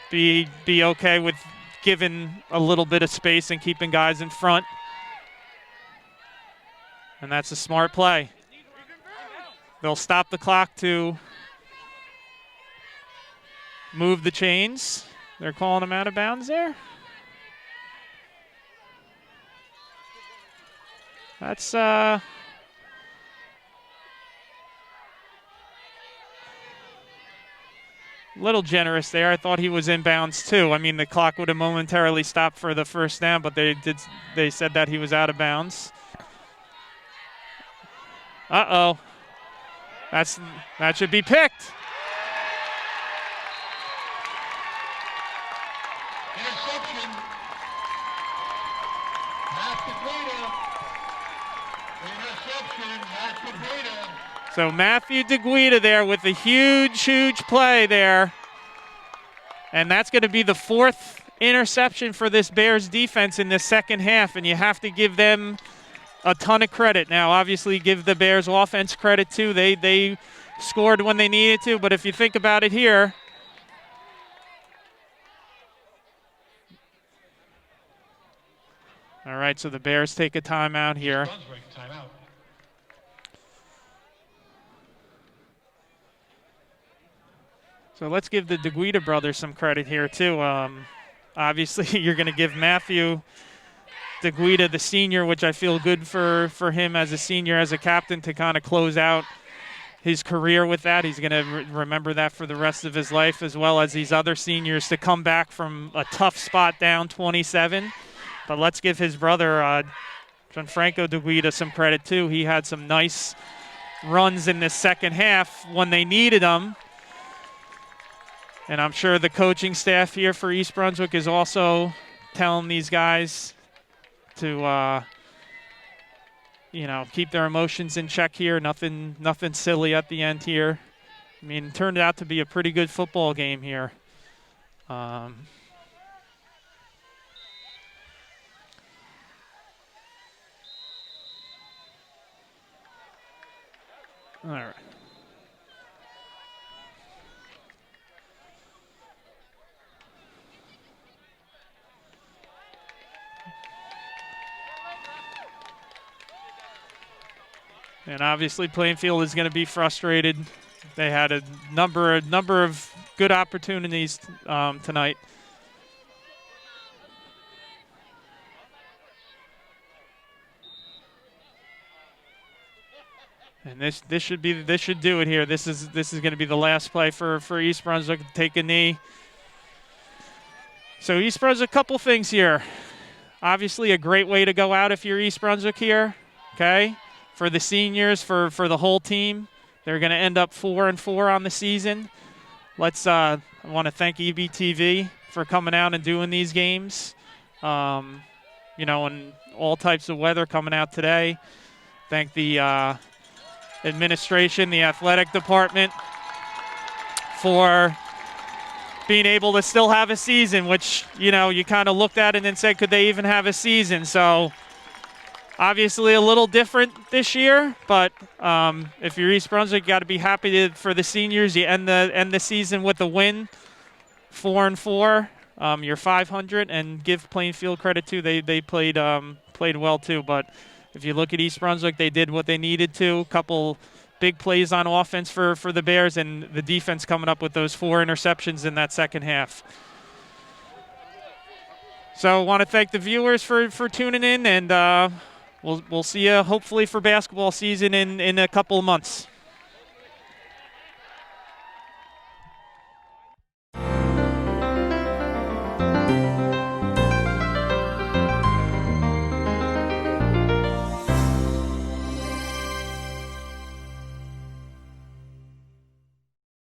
be okay with giving a little bit of space and keeping guys in front. And that's a smart play. They'll stop the clock to move the chains. They're calling him out of bounds there. That's a little generous there. I thought he was in bounds too. I mean, the clock would have momentarily stopped for the first down, but they said that he was out of bounds. Uh-oh. That should be picked. Interception. Interception. So Matthew DeGuida there with a huge play there. And that's going to be the 4th interception for this Bears defense in the second half, and you have to give them a ton of credit. Now, obviously, give the Bears offense credit, too. They scored when they needed to, but if you think about it here, all right, so the Bears take a timeout here. Brunswick, timeout. So let's give the DeGuida brothers some credit here, too. Obviously, you're going to give Matthew DeGuida, the senior, which I feel good for him as a senior, as a captain, to kind of close out his career with that. He's going to remember that for the rest of his life, as well as these other seniors to come back from a tough spot down 27. But let's give his brother, Gianfranco DeGuida, some credit, too. He had some nice runs in the second half when they needed them. And I'm sure the coaching staff here for East Brunswick is also telling these guys to, keep their emotions in check here. Nothing silly at the end here. I mean, it turned out to be a pretty good football game here. All right. And obviously Plainfield is going to be frustrated. They had a number of good opportunities tonight. And this should do it here. This is going to be the last play for East Brunswick to take a knee. So East Brunswick, a couple things here. Obviously a great way to go out if you're East Brunswick here. Okay? For the seniors, for the whole team. They're going to end up 4-4 on the season. I want to thank EBTV for coming out and doing these games. In all types of weather coming out today. Thank the administration, the athletic department for being able to still have a season, which, you kind of looked at it and said, could they even have a season? So obviously a little different this year, but if you're East Brunswick, you got to be happy for the seniors. You end the season with a win, 4-4. You're 500, and give Plainfield credit too. They played well too. But if you look at East Brunswick, they did what they needed to. A couple big plays on offense for the Bears, and the defense coming up with those 4 interceptions in that second half. So I want to thank the viewers for tuning in, and we'll see you hopefully for basketball season in a couple of months.